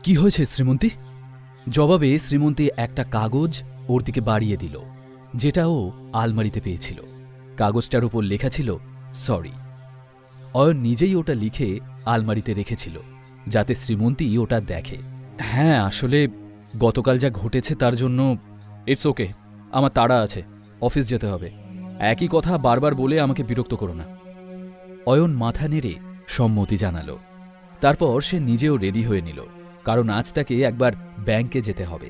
কি হয়েছে শ্রীমন্তী? জবাবে শ্রীমন্তী একটা কাগজ ওর দিকে বাড়িয়ে দিল, যেটা ও আলমারিতে পেয়েছিল। কাগজটার উপর লেখা ছিল সরি। অয়ন নিজেই ওটা লিখে আলমারিতে রেখেছিল, যাতে শ্রীমন্তী ওটা দেখে। হ্যাঁ, আসলে গতকাল যা ঘটেছে তার জন্য ইটস ওকে, আমার তাড়া আছে, অফিস যেতে হবে। একই কথা বারবার বলে আমাকে বিরক্ত করো না। অয়ন মাথা নেড়ে সম্মতি জানাল। তারপর সে নিজেও রেডি হয়ে নিল, কারণ আজ তাকে একবার ব্যাংকে যেতে হবে।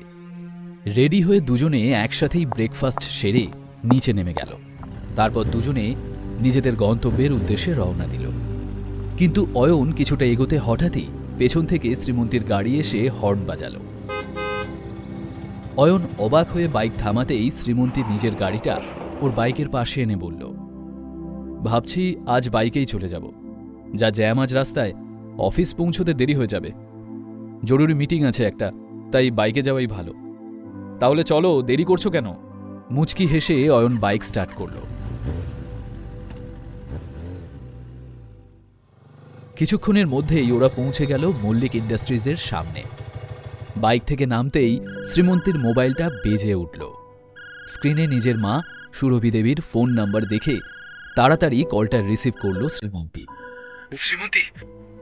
রেডি হয়ে দুজনে একসাথেই ব্রেকফাস্ট সেরে নিচে নেমে গেল। তারপর দুজনে নিজেদের গন্তব্যের উদ্দেশ্যে রওনা দিল। কিন্তু অয়ন কিছুটা এগোতে হঠাৎই পেছন থেকে শ্রীমন্তীর গাড়ি এসে হর্ন বাজাল। অয়ন অবাক হয়ে বাইক থামাতেই শ্রীমন্তী নিজের গাড়িটা ওর বাইকের পাশে এনে বলল, ভাবছি আজ বাইকেই চলে যাব, যা জ্যাম আজ রাস্তায়, অফিস পৌঁছতে দেরি হয়ে যাবে। জরুরি মিটিং আছে একটা, তাই বাইকে যাওয়াই ভালো। তাহলে চলো, দেরি করছো কেন? মুচকি হেসে অয়ন বাইক স্টার্ট করল। কিছুক্ষণের মধ্যেই ওরা পৌঁছে গেল মল্লিক ইন্ডাস্ট্রিজের সামনে। বাইক থেকে নামতেই শ্রীমন্তীর মোবাইলটা বেজে উঠল। স্ক্রিনে নিজের মা সুরভি দেবীর ফোন নাম্বার দেখে তাড়াতাড়ি কলটা রিসিভ করল শ্রীমন্তী। শ্রীমন্তী,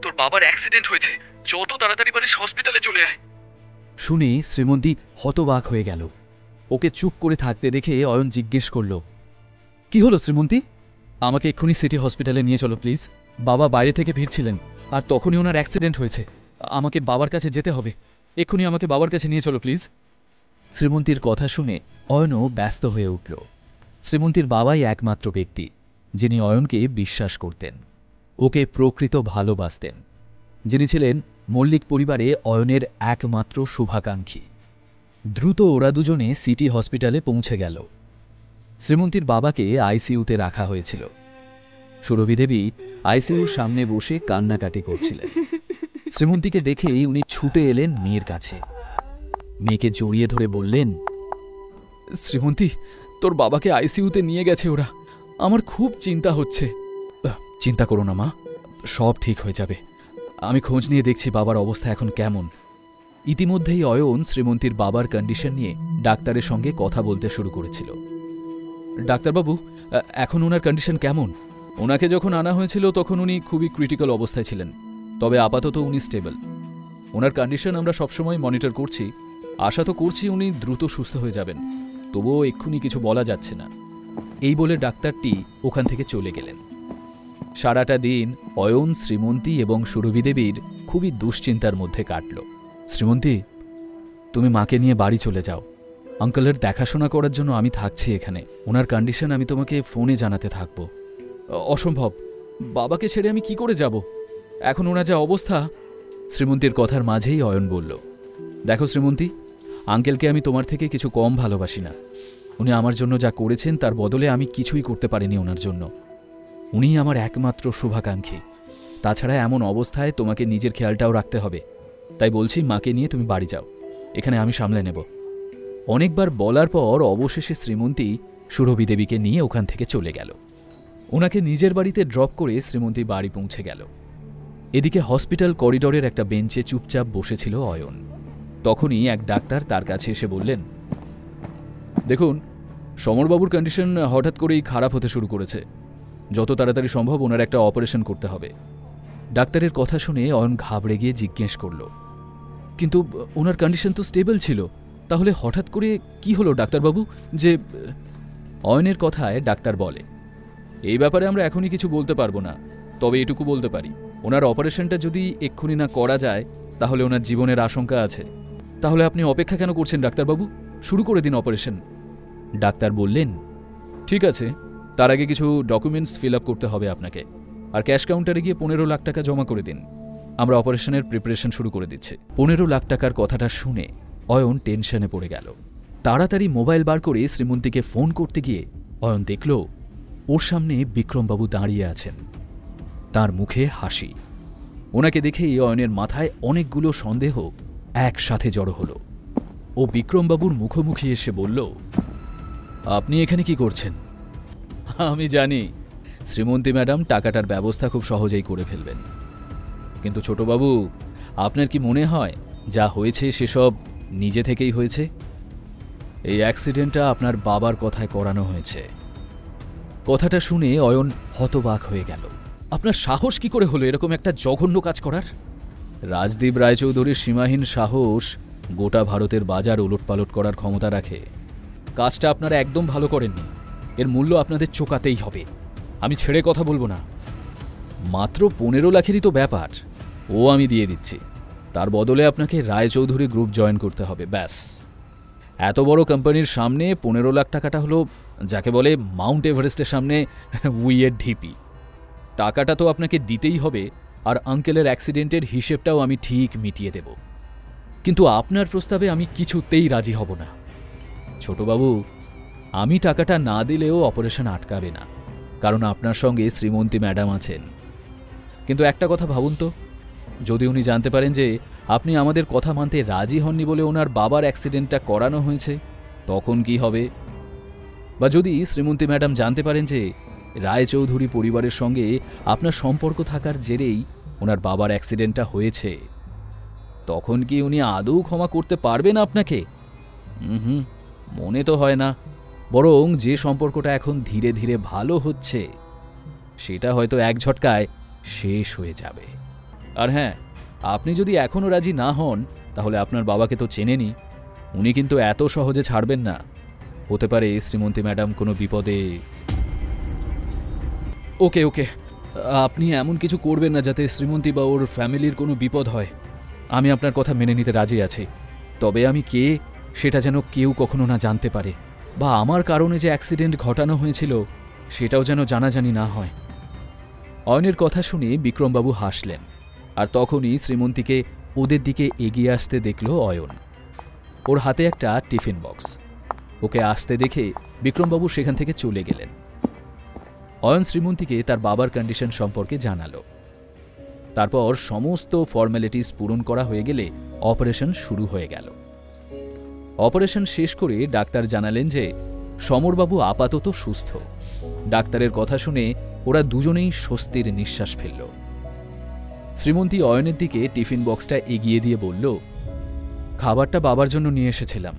তোর বাবার অ্যাক্সিডেন্ট হয়েছে, যত তাড়াতাড়ি পারিস হসপিটালে চলে আয়। শুনে শ্রীমন্তী হতবাক হয়ে গেল। ওকে চুপ করে থাকতে দেখে অয়ন জিজ্ঞেস করল, কি হলো শ্রীমন্তী? আমাকে এক্ষুনি সিটি হসপিটালে নিয়ে চলো প্লিজ। বাবা বাইরে থেকে ফিরছিলেন, আর তখনই ওনার অ্যাক্সিডেন্ট হয়েছে। আমাকে বাবার কাছে যেতে হবে, এক্ষুনি আমাকে বাবার কাছে নিয়ে চলো প্লিজ। শ্রীমন্তীর কথা শুনে অয়নও ব্যস্ত হয়ে উঠল। শ্রীমন্তীর বাবাই একমাত্র ব্যক্তি যিনি অয়নকে বিশ্বাস করতেন, ওকে প্রকৃত ভালোবাসতেন, যিনি ছিলেন মল্লিক পরিবারে অয়নের একমাত্র শুভাকাঙ্ক্ষী। দ্রুত ওরা দুজনে সিটি হসপিটালে পৌঁছে গেল। শ্রীমন্তীর বাবাকে আইসিইউতে রাখা হয়েছিল। সুরভি দেবী আইসিইউর সামনে বসে কান্নাকাটি করছিলেন। শ্রীমন্তীকে দেখেই উনি ছুটে এলেন মেয়ের কাছে। মেয়েকে জড়িয়ে ধরে বললেন, শ্রীমন্তী, তোর বাবাকে আইসিইউতে নিয়ে গেছে ওরা, আমার খুব চিন্তা হচ্ছে। চিন্তা করো না মা, সব ঠিক হয়ে যাবে। আমি খোঁজ নিয়ে দেখছি বাবার অবস্থা এখন কেমন। ইতিমধ্যেই অয়ন শ্রীমন্তীর বাবার কন্ডিশন নিয়ে ডাক্তারের সঙ্গে কথা বলতে শুরু করেছিল। ডাক্তারবাবু, এখন ওনার কন্ডিশন কেমন? ওনাকে যখন আনা হয়েছিল তখন উনি খুবই ক্রিটিক্যাল অবস্থায় ছিলেন, তবে আপাতত উনি স্টেবল। ওনার কন্ডিশন আমরা সবসময় মনিটর করছি, আশা তো করছি উনি দ্রুত সুস্থ হয়ে যাবেন, তবুও এক্ষুনি কিছু বলা যাচ্ছে না। এই বলে ডাক্তারটি ওখান থেকে চলে গেলেন। সারাটা দিন অয়ন, শ্রীমন্তী এবং সুরভি দেবীর খুবই দুশ্চিন্তার মধ্যে কাটল। শ্রীমন্তী, তুমি মাকে নিয়ে বাড়ি চলে যাও। আঙ্কেলের দেখাশোনা করার জন্য আমি থাকছি এখানে। ওনার কন্ডিশন আমি তোমাকে ফোনে জানাতে থাকব। অসম্ভব, বাবাকে ছেড়ে আমি কি করে যাব? এখন ওনার যা অবস্থা। শ্রীমন্তীর কথার মাঝেই অয়ন বলল, দেখো শ্রীমন্তী, আঙ্কেলকে আমি তোমার থেকে কিছু কম ভালোবাসি না। উনি আমার জন্য যা করেছেন তার বদলে আমি কিছুই করতে পারিনি ওনার জন্য। উনিই আমার একমাত্র শুভাকাঙ্ক্ষী। তাছাড়া এমন অবস্থায় তোমাকে নিজের খেয়ালটাও রাখতে হবে। তাই বলছি, মাকে নিয়ে তুমি বাড়ি যাও, এখানে আমি সামলে নেব। অনেকবার বলার পর অবশেষে শ্রীমন্তী সুরভি দেবীকে নিয়ে ওখান থেকে চলে গেল। ওনাকে নিজের বাড়িতে ড্রপ করে শ্রীমন্তী বাড়ি পৌঁছে গেল। এদিকে হসপিটাল করিডোরের একটা বেঞ্চে চুপচাপ বসেছিল অয়ন। তখনই এক ডাক্তার তার কাছে এসে বললেন, দেখুন, সমরবাবুর কন্ডিশন হঠাৎ করেই খারাপ হতে শুরু করেছে। যত তাড়াতাড়ি সম্ভব ওনার একটা অপারেশন করতে হবে। ডাক্তারের কথা শুনে অয়ন ঘাবড়ে গিয়ে জিজ্ঞেস করল, কিন্তু ওনার কন্ডিশন তো স্টেবল ছিল, তাহলে হঠাৎ করে কি হলো ডাক্তারবাবু? যে অয়নের কথায় ডাক্তার বলে, এই ব্যাপারে আমরা এখনই কিছু বলতে পারবো না, তবে এটুকু বলতে পারি, ওনার অপারেশনটা যদি এক্ষুনি না করা যায় তাহলে ওনার জীবনের আশঙ্কা আছে। তাহলে আপনি অপেক্ষা কেন করছেন ডাক্তারবাবু? শুরু করে দিন অপারেশন। ডাক্তার বললেন, ঠিক আছে, তার আগে কিছু ডকুমেন্টস ফিল আপ করতে হবে আপনাকে, আর ক্যাশ কাউন্টারে গিয়ে 15 লাখ টাকা জমা করে দিন। আমরা অপারেশনের প্রিপারেশন শুরু করে দিচ্ছি। 15 লাখ টাকার কথাটা শুনে অয়ন টেনশনে পড়ে গেল। তাড়াতাড়ি মোবাইল বার করে শ্রীমন্তীকে ফোন করতে গিয়ে অয়ন দেখল ওর সামনে বিক্রমবাবু দাঁড়িয়ে আছেন, তার মুখে হাসি। ওনাকে দেখেই অয়নের মাথায় অনেকগুলো সন্দেহ একসাথে জড়ো হলো। ও বিক্রমবাবুর মুখোমুখি এসে বলল, আপনি এখানে কি করছেন? আমি জানি শ্রীমন্তী ম্যাডাম টাকাটার ব্যবস্থা খুব সহজেই করে ফেলবেন, কিন্তু ছোটবাবু, আপনার কি মনে হয় যা হয়েছে সেসব নিজে থেকেই হয়েছে। এই অ্যাক্সিডেন্টটা আপনার বাবার কথায় করানো হয়েছে। কথাটা শুনে অয়ন হতবাক হয়ে গেল। আপনার সাহস কি করে হলো এরকম একটা জঘন্য কাজ করার? রাজদীপ রায়চৌধুরীর সীমাহীন সাহস গোটা ভারতের বাজার ওলটপালট করার ক্ষমতা রাখে। কাজটা আপনারা একদম ভালো করেননি, এর মূল্য আপনাদের চোকাতেই হবে। আমি ছেড়ে কথা বলবো না। মাত্র 15 লাখেরই তো ব্যাপার, ও আমি দিয়ে দিচ্ছি। তার বদলে আপনাকে রায়চৌধুরী গ্রুপ জয়েন করতে হবে, ব্যাস। এত বড় কোম্পানির সামনে 15 লাখ টাকাটা হলো যাকে বলে মাউন্ট এভারেস্টের সামনে উইয়ের ঢিপি। টাকাটা তো আপনাকে দিতেই হবে, আর আঙ্কেলের অ্যাক্সিডেন্টের হিসেবটাও আমি ঠিক মিটিয়ে দেব। কিন্তু আপনার প্রস্তাবে আমি কিছুতেই রাজি হব না। ছোটবাবু, আমি টাকাটা না দিলেও অপারেশন আটকাবে না, কারণ আপনার সঙ্গে শ্রীমন্তী ম্যাডাম আছেন। কিন্তু একটা কথা ভাবুন তো, যদি উনি জানতে পারেন যে আপনি আমাদের কথা মানতে রাজি হননি বলে ওনার বাবার অ্যাক্সিডেন্টটা করানো হয়েছে, তখন কি হবে? বা যদি শ্রীমন্তী ম্যাডাম জানতে পারেন যে রায়চৌধুরী পরিবারের সঙ্গে আপনার সম্পর্ক থাকার জেরেই ওনার বাবার অ্যাক্সিডেন্টটা হয়েছে, তখন কি উনি আদৌ ক্ষমা করতে পারবেন আপনাকে? মনে তো হয় না। বরং যে সম্পর্কটা এখন ধীরে ধীরে ভালো হচ্ছে, সেটা হয়তো এক ঝটকায় শেষ হয়ে যাবে। আর হ্যাঁ, আপনি যদি এখনও রাজি না হন, তাহলে আপনার বাবাকে তো চেনেনি, উনি কিন্তু এত সহজে ছাড়বেন না। হতে পারে শ্রীমন্তী ম্যাডাম কোনো বিপদে। ওকে ওকে, আপনি এমন কিছু করবেন না যাতে শ্রীমন্তী বা ওর ফ্যামিলির কোনো বিপদ হয়। আমি আপনার কথা মেনে নিতে রাজি আছি, তবে আমি কে সেটা যেন কেউ কখনো না জানতে পারে, বা আমার কারণে যে অ্যাক্সিডেন্ট ঘটানো হয়েছিল সেটাও যেন জানাজানি না হয়। অয়নের কথা শুনে বিক্রমবাবু হাসলেন, আর তখনই শ্রীমন্তীকে ওদের দিকে এগিয়ে আসতে দেখল অয়ন। ওর হাতে একটা টিফিন বক্স। ওকে আসতে দেখে বিক্রমবাবু সেখান থেকে চলে গেলেন। অয়ন শ্রীমন্তীকে তার বাবার কন্ডিশন সম্পর্কে জানালো। তারপর সমস্ত ফর্মালিটিস পূরণ করা হয়ে গেলে অপারেশন শুরু হয়ে গেল। অপারেশন শেষ করে ডাক্তার জানালেন যে সমরবাবু আপাতত সুস্থ। ডাক্তারের কথা শুনে ওরা দুজনেই স্বস্তির নিঃশ্বাস ফেলল। শ্রীমন্তী অয়নের দিকে টিফিন বক্সটা এগিয়ে দিয়ে বলল, খাবারটা বাবার জন্য নিয়ে এসেছিলাম,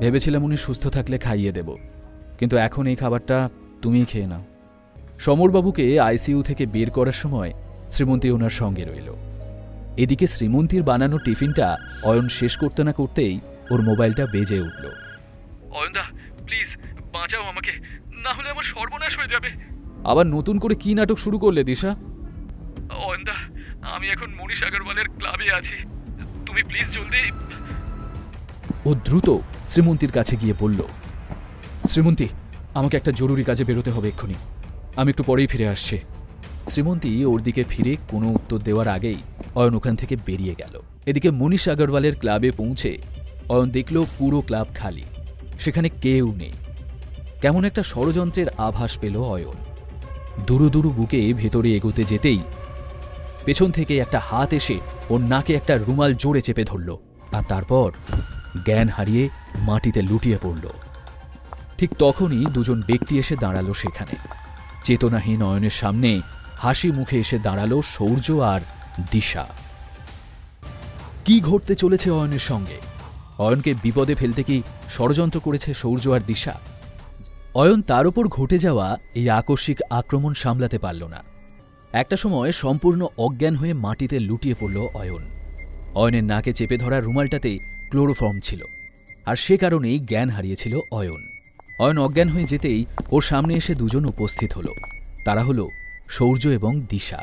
ভেবেছিলাম উনি সুস্থ থাকলে খাইয়ে দেব, কিন্তু এখন এই খাবারটা তুমিই খেয়ে নাও। সমরবাবুকে আইসিইউ থেকে বের করার সময় শ্রীমন্তী ওনার সঙ্গে রইল। এদিকে শ্রীমন্তীর বানানো টিফিনটা অয়ন শেষ করতে না করতেই ওর মোবাইলটা বেজে উঠল। অয়নদা, প্লিজ বাঁচাও আমাকে, না হলে আমার সর্বনাশ হয়ে যাবে। আবার নতুন করে কি নাটক শুরু করলে দিশা? অয়নদা, আমি এখন মনীষ আগরওয়ালের ক্লাবে আছি, তুমি প্লিজ জলদি। ও দ্রুত শ্রীমন্তীর কাছে গিয়ে বলল, শ্রীমন্তী, আমাকে একটা জরুরি কাজে বেরোতে হবে এক্ষুনি, আমি একটু পরেই ফিরে আসছি। শ্রীমন্তী ওর দিকে ফিরে কোনো উত্তর দেওয়ার আগেই অয়ন ওখান থেকে বেরিয়ে গেল। এদিকে মনীষ আগরওয়ালের ক্লাবে পৌঁছে অয়ন দেখল পুরো ক্লাব খালি, সেখানে কেউ নেই। কেমন একটা ষড়যন্ত্রের আভাস পেল অয়ন। দুরু দুরু বুকে ভেতরে এগোতে যেতেই পেছন থেকে একটা হাত এসে ওর নাকে একটা রুমাল জোরে চেপে ধরল, আর তারপর জ্ঞান হারিয়ে মাটিতে লুটিয়ে পড়ল। ঠিক তখনই দুজন ব্যক্তি এসে দাঁড়ালো সেখানে। চেতনাহীন অয়নের সামনে হাসি মুখে এসে দাঁড়ালো সৌর্য আর দিশা। কি ঘটতে চলেছে অয়নের সঙ্গে? অয়নকে বিপদে ফেলতে কি ষড়যন্ত্র করেছে সৌর্য আর দিশা? অয়ন তার উপর ঘটে যাওয়া এই আকস্মিক আক্রমণ সামলাতে পারল না। একটা সময় সম্পূর্ণ অজ্ঞান হয়ে মাটিতে লুটিয়ে পড়ল অয়ন। অয়নের নাকে চেপে ধরা রুমালটাতে ক্লোরোফর্ম ছিল, আর সে কারণেই জ্ঞান হারিয়েছিল অয়ন। অয়ন অজ্ঞান হয়ে যেতেই ওর সামনে এসে দুজন উপস্থিত হল। তারা হল সৌর্য এবং দিশা।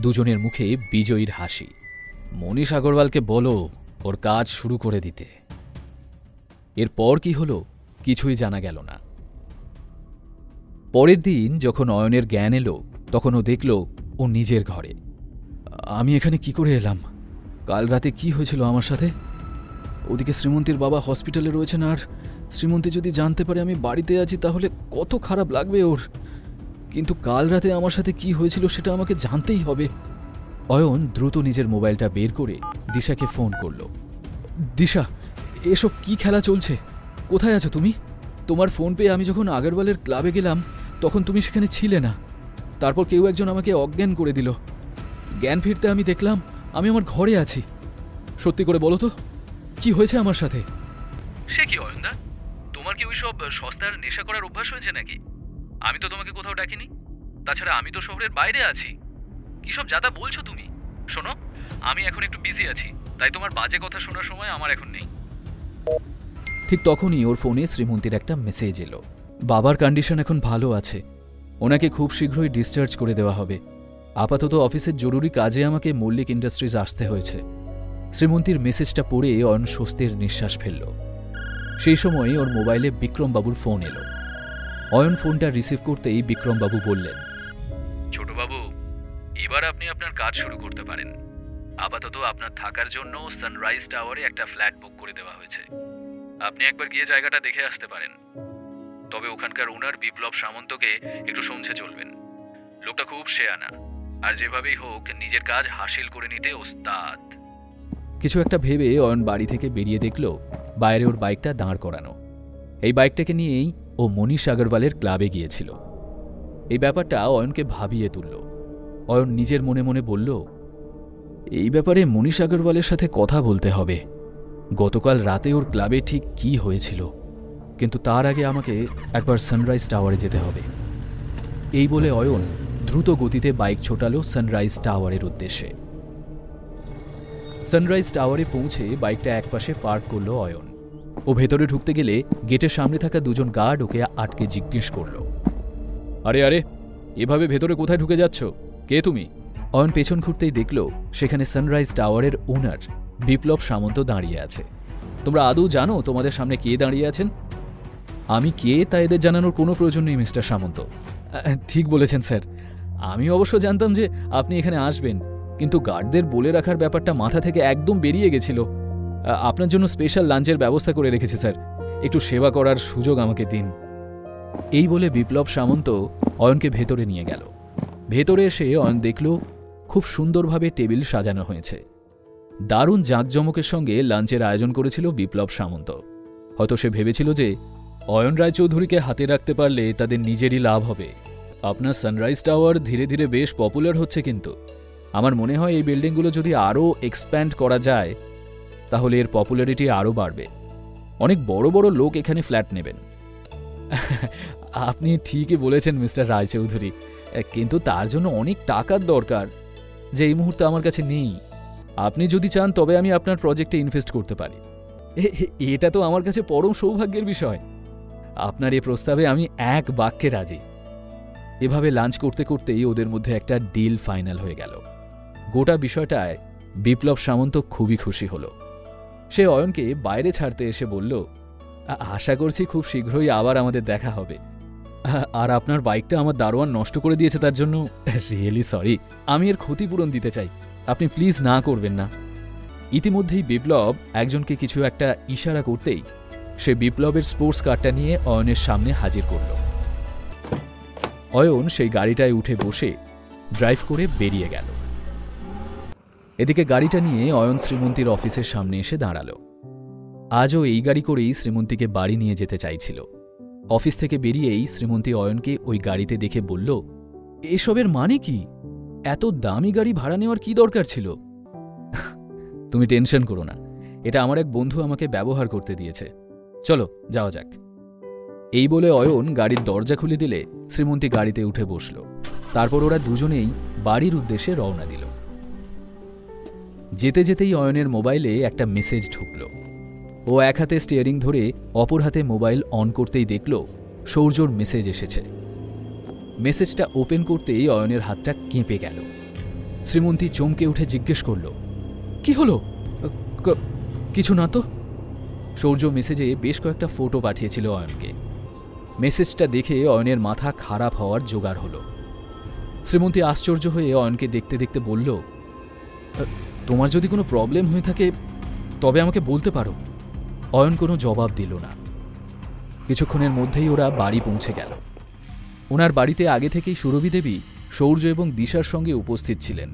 দুজনের মুখে বিজয়ীর হাসি। মনীষ আগরওয়ালকে বলো ওর কাজ শুরু করে দিতে। এরপর কি হলো কিছুই জানা গেল না। পরের দিন যখন অয়নের জ্ঞান এলো, তখন ও দেখল ও নিজের ঘরে। আমি এখানে কি করে এলাম? কাল রাতে কি হয়েছিল আমার সাথে? ওদিকে শ্রীমন্তীর বাবা হসপিটালে রয়েছেন, আর শ্রীমন্তী যদি জানতে পারে আমি বাড়িতে আছি তাহলে কত খারাপ লাগবে ওর। কিন্তু কাল রাতে আমার সাথে কি হয়েছিল সেটা আমাকে জানতেই হবে। অয়ন দ্রুত নিজের মোবাইলটা বের করে দিশাকে ফোন করল। দিশা, এসব কি খেলা চলছে? কোথায় আছো তুমি? তোমার ফোন পেয়ে আমি যখন আগরওয়ালের ক্লাবে গেলাম তখন তুমি সেখানে ছিলে না। তারপর কেউ একজন আমাকে অজ্ঞান করে দিল। জ্ঞান ফিরতে আমি দেখলাম আমি আমার ঘরে আছি। সত্যি করে বলো তো, কি হয়েছে আমার সাথে? সে কি অয়নদা, তোমার কি ওইসব সস্তার নেশা করার অভ্যাস হয়েছে নাকি? আমি তো তোমাকে কোথাও ডাকিনি। তাছাড়া আমি তো শহরের বাইরে আছি। কি সব যাতা বলছো তুমি? শোনো, আমি এখন একটু বিজি আছি, তাই তোমার বাজে কথা শোনার সময় আমার এখন নেই। ঠিক তখনই ওর ফোনে শ্রীমন্তীর একটা মেসেজ এলো। বাবার কন্ডিশন এখন ভালো আছে, ওনাকে খুব শীঘ্রই ডিসচার্জ করে দেওয়া হবে। আপাতত অফিসের জরুরি কাজে আমাকে মল্লিক ইন্ডাস্ট্রিজ আসতে হয়েছে। শ্রীমন্তীর মেসেজটা পড়ে অয়ন স্বস্তির নিঃশ্বাস ফেলল। সেই সময় ওর মোবাইলে বিক্রমবাবুর ফোন এলো। অয়ন ফোনটা রিসিভ করতেই বিক্রমবাবু বললেন, ছোটবাবু, এবার আপনি আপনার কাজ শুরু করতে পারেন। আপাতত আপনার থাকার জন্য সানরাইজ টাওয়ারে একটা ফ্ল্যাট বুক করে দেওয়া হয়েছে। আপনি একবার গিয়ে জায়গাটা দেখে আসতে পারেন। তবে ওখানকার ওনার বিপ্লব সামন্তকে একটু সমঝে চলবেন। লোকটা খুব শেয়ানা, আর যেভাবেই হোক নিজের কাজ হাসিল করে নিতে ওস্তাদ। কিছু একটা ভেবে অয়ন বাড়ি থেকে বেরিয়ে দেখল বাইরে ওর বাইকটা দাঁড় করানো। এই বাইকটাকে নিয়েই ও মনীষ আগরওয়ালের ক্লাবে গিয়েছিল। এই ব্যাপারটা অয়নকে ভাবিয়ে তুলল। অয়ন নিজের মনে মনে বলল, এই ব্যাপারে মনীষ আগরওয়ালের সাথে কথা বলতে হবে। গতকাল রাতে ওর ক্লাবে ঠিক কি হয়েছিল, কিন্তু তার আগে আমাকে একবার সানরাইজ টাওয়ারে যেতে হবে। এই বলে অয়ন দ্রুত গতিতে বাইক ছোটালো সানরাইজ টাওয়ারের উদ্দেশ্যে। সানরাইজ টাওয়ারে পৌঁছে বাইকটা একপাশে পার্ক করল অয়ন। ও ভেতরে ঢুকতে গেলে গেটের সামনে থাকা দুজন গার্ড ওকে আটকে জিজ্ঞেস করল, আরে আরে, এভাবে ভেতরে কোথায় ঢুকে যাচ্ছ? কে তুমি? অয়ন পেছন ঘুরতেই দেখল সেখানে সানরাইজ টাওয়ারের ওনার বিপ্লব সামন্ত দাঁড়িয়ে আছে। তোমরা আদৌ জানো তোমাদের সামনে কে দাঁড়িয়ে আছেন? আমি কে তা এদের জানানোর কোনো প্রয়োজন নেই মিস্টার সামন্ত। ঠিক বলেছেন স্যার, আমি অবশ্য জানতাম যে আপনি এখানে আসবেন, কিন্তু গার্ডদের বলে রাখার ব্যাপারটা মাথা থেকে একদম বেরিয়ে গেছিল। আপনার জন্য স্পেশাল লাঞ্চের ব্যবস্থা করে রেখেছি স্যার, একটু সেবা করার সুযোগ আমাকে দিন। এই বলে বিপ্লব সামন্ত অয়নকে ভেতরে নিয়ে গেল। ভেতরে এসে অয়ন দেখল খুব সুন্দরভাবে টেবিল সাজানো হয়েছে। দারুণ জাঁকজমকের সঙ্গে লাঞ্চের আয়োজন করেছিল বিপ্লব সামন্ত। হয়তো সে ভেবেছিল যে অয়ন রায়চৌধুরীকে হাতে রাখতে পারলে তাদের নিজেরই লাভ হবে। আপনার সানরাইজ টাওয়ার ধীরে ধীরে বেশ পপুলার হচ্ছে, কিন্তু আমার মনে হয় এই বিল্ডিংগুলো যদি আরও এক্সপ্যান্ড করা যায় তাহলে এর পপুলারিটি আরও বাড়বে। অনেক বড় বড় লোক এখানে ফ্ল্যাট নেবেন। আপনি ঠিকই বলেছেন মিস্টার রায়চৌধুরী, কিন্তু তার জন্য অনেক টাকার দরকার, যে এই মুহূর্তে আমার কাছে নেই। আপনি যদি চান তবে আমি আপনার প্রজেক্টে ইনভেস্ট করতে পারি। এটা তো আমার কাছে পরম সৌভাগ্যের বিষয়। আপনার এই প্রস্তাবে আমি এক বাক্যে রাজি। এভাবে লাঞ্চ করতে করতেই ওদের মধ্যে একটা ডিল ফাইনাল হয়ে গেল। গোটা বিষয়টায় বিপ্লব সামন্ত খুবই খুশি হল। সে অয়নকে বাইরে ছাড়তে এসে বলল, আশা করছি খুব শীঘ্রই আবার আমাদের দেখা হবে। আর আপনার বাইকটা আমার দারোয়ান নষ্ট করে দিয়েছে, তার জন্য রিয়েলি সরি। আমি এর ক্ষতিপূরণ দিতে চাই, আপনি প্লিজ না করবেন না। ইতিমধ্যেই বিপ্লব একজনকে কিছু একটা ইশারা করতেই সে বিপ্লবের স্পোর্টস কারটা নিয়ে অয়নের সামনে হাজির করল। অয়ন সেই গাড়িটায় উঠে বসে ড্রাইভ করে বেরিয়ে গেল। এদিকে গাড়িটা নিয়ে অয়ন শ্রীমন্তীর অফিসের সামনে এসে দাঁড়াল। আজও এই গাড়ি করেই শ্রীমন্তীকে বাড়ি নিয়ে যেতে চাইছিল। অফিস থেকে বেরিয়েই শ্রীমন্তী অয়নকে ওই গাড়িতে দেখে বলল, এসবের মানে কি? এত দামি গাড়ি ভাড়া নেওয়ার কি দরকার ছিল? তুমি টেনশন করো না, এটা আমার এক বন্ধু আমাকে ব্যবহার করতে দিয়েছে। চলো যাওয়া যাক। এই বলে অয়ন গাড়ির দরজা খুলে দিলে শ্রীমন্তী গাড়িতে উঠে বসল। তারপর ওরা দুজনেই বাড়ির উদ্দেশ্যে রওনা দিল। যেতে যেতেই অয়নের মোবাইলে একটা মেসেজ ঢুকল। ও এক হাতে স্টিয়ারিং ধরে অপর হাতে মোবাইল অন করতেই দেখল সৌর্যর মেসেজ এসেছে। মেসেজটা ওপেন করতেই অয়নের হাতটা কেঁপে গেল। শ্রীমন্তী চমকে উঠে জিজ্ঞেস করল, কি হলো? কিছু না তো। সৌর্য মেসেজে বেশ কয়েকটা ফটো পাঠিয়েছিল অয়নকে। মেসেজটা দেখে অয়নের মাথা খারাপ হওয়ার জোগাড় হল। শ্রীমন্তী আশ্চর্য হয়ে অয়নকে দেখতে দেখতে বলল, তোমার যদি কোনো প্রবলেম হয়ে থাকে তবে আমাকে বলতে পারো। অয়ন কোনো জবাব দিল না। কিছুক্ষণের মধ্যেই ওরা বাড়ি পৌঁছে গেল। ওনার বাড়িতে আগে থেকেই সুরভি দেবী সৌর্য এবং দিশার সঙ্গে উপস্থিত ছিলেন।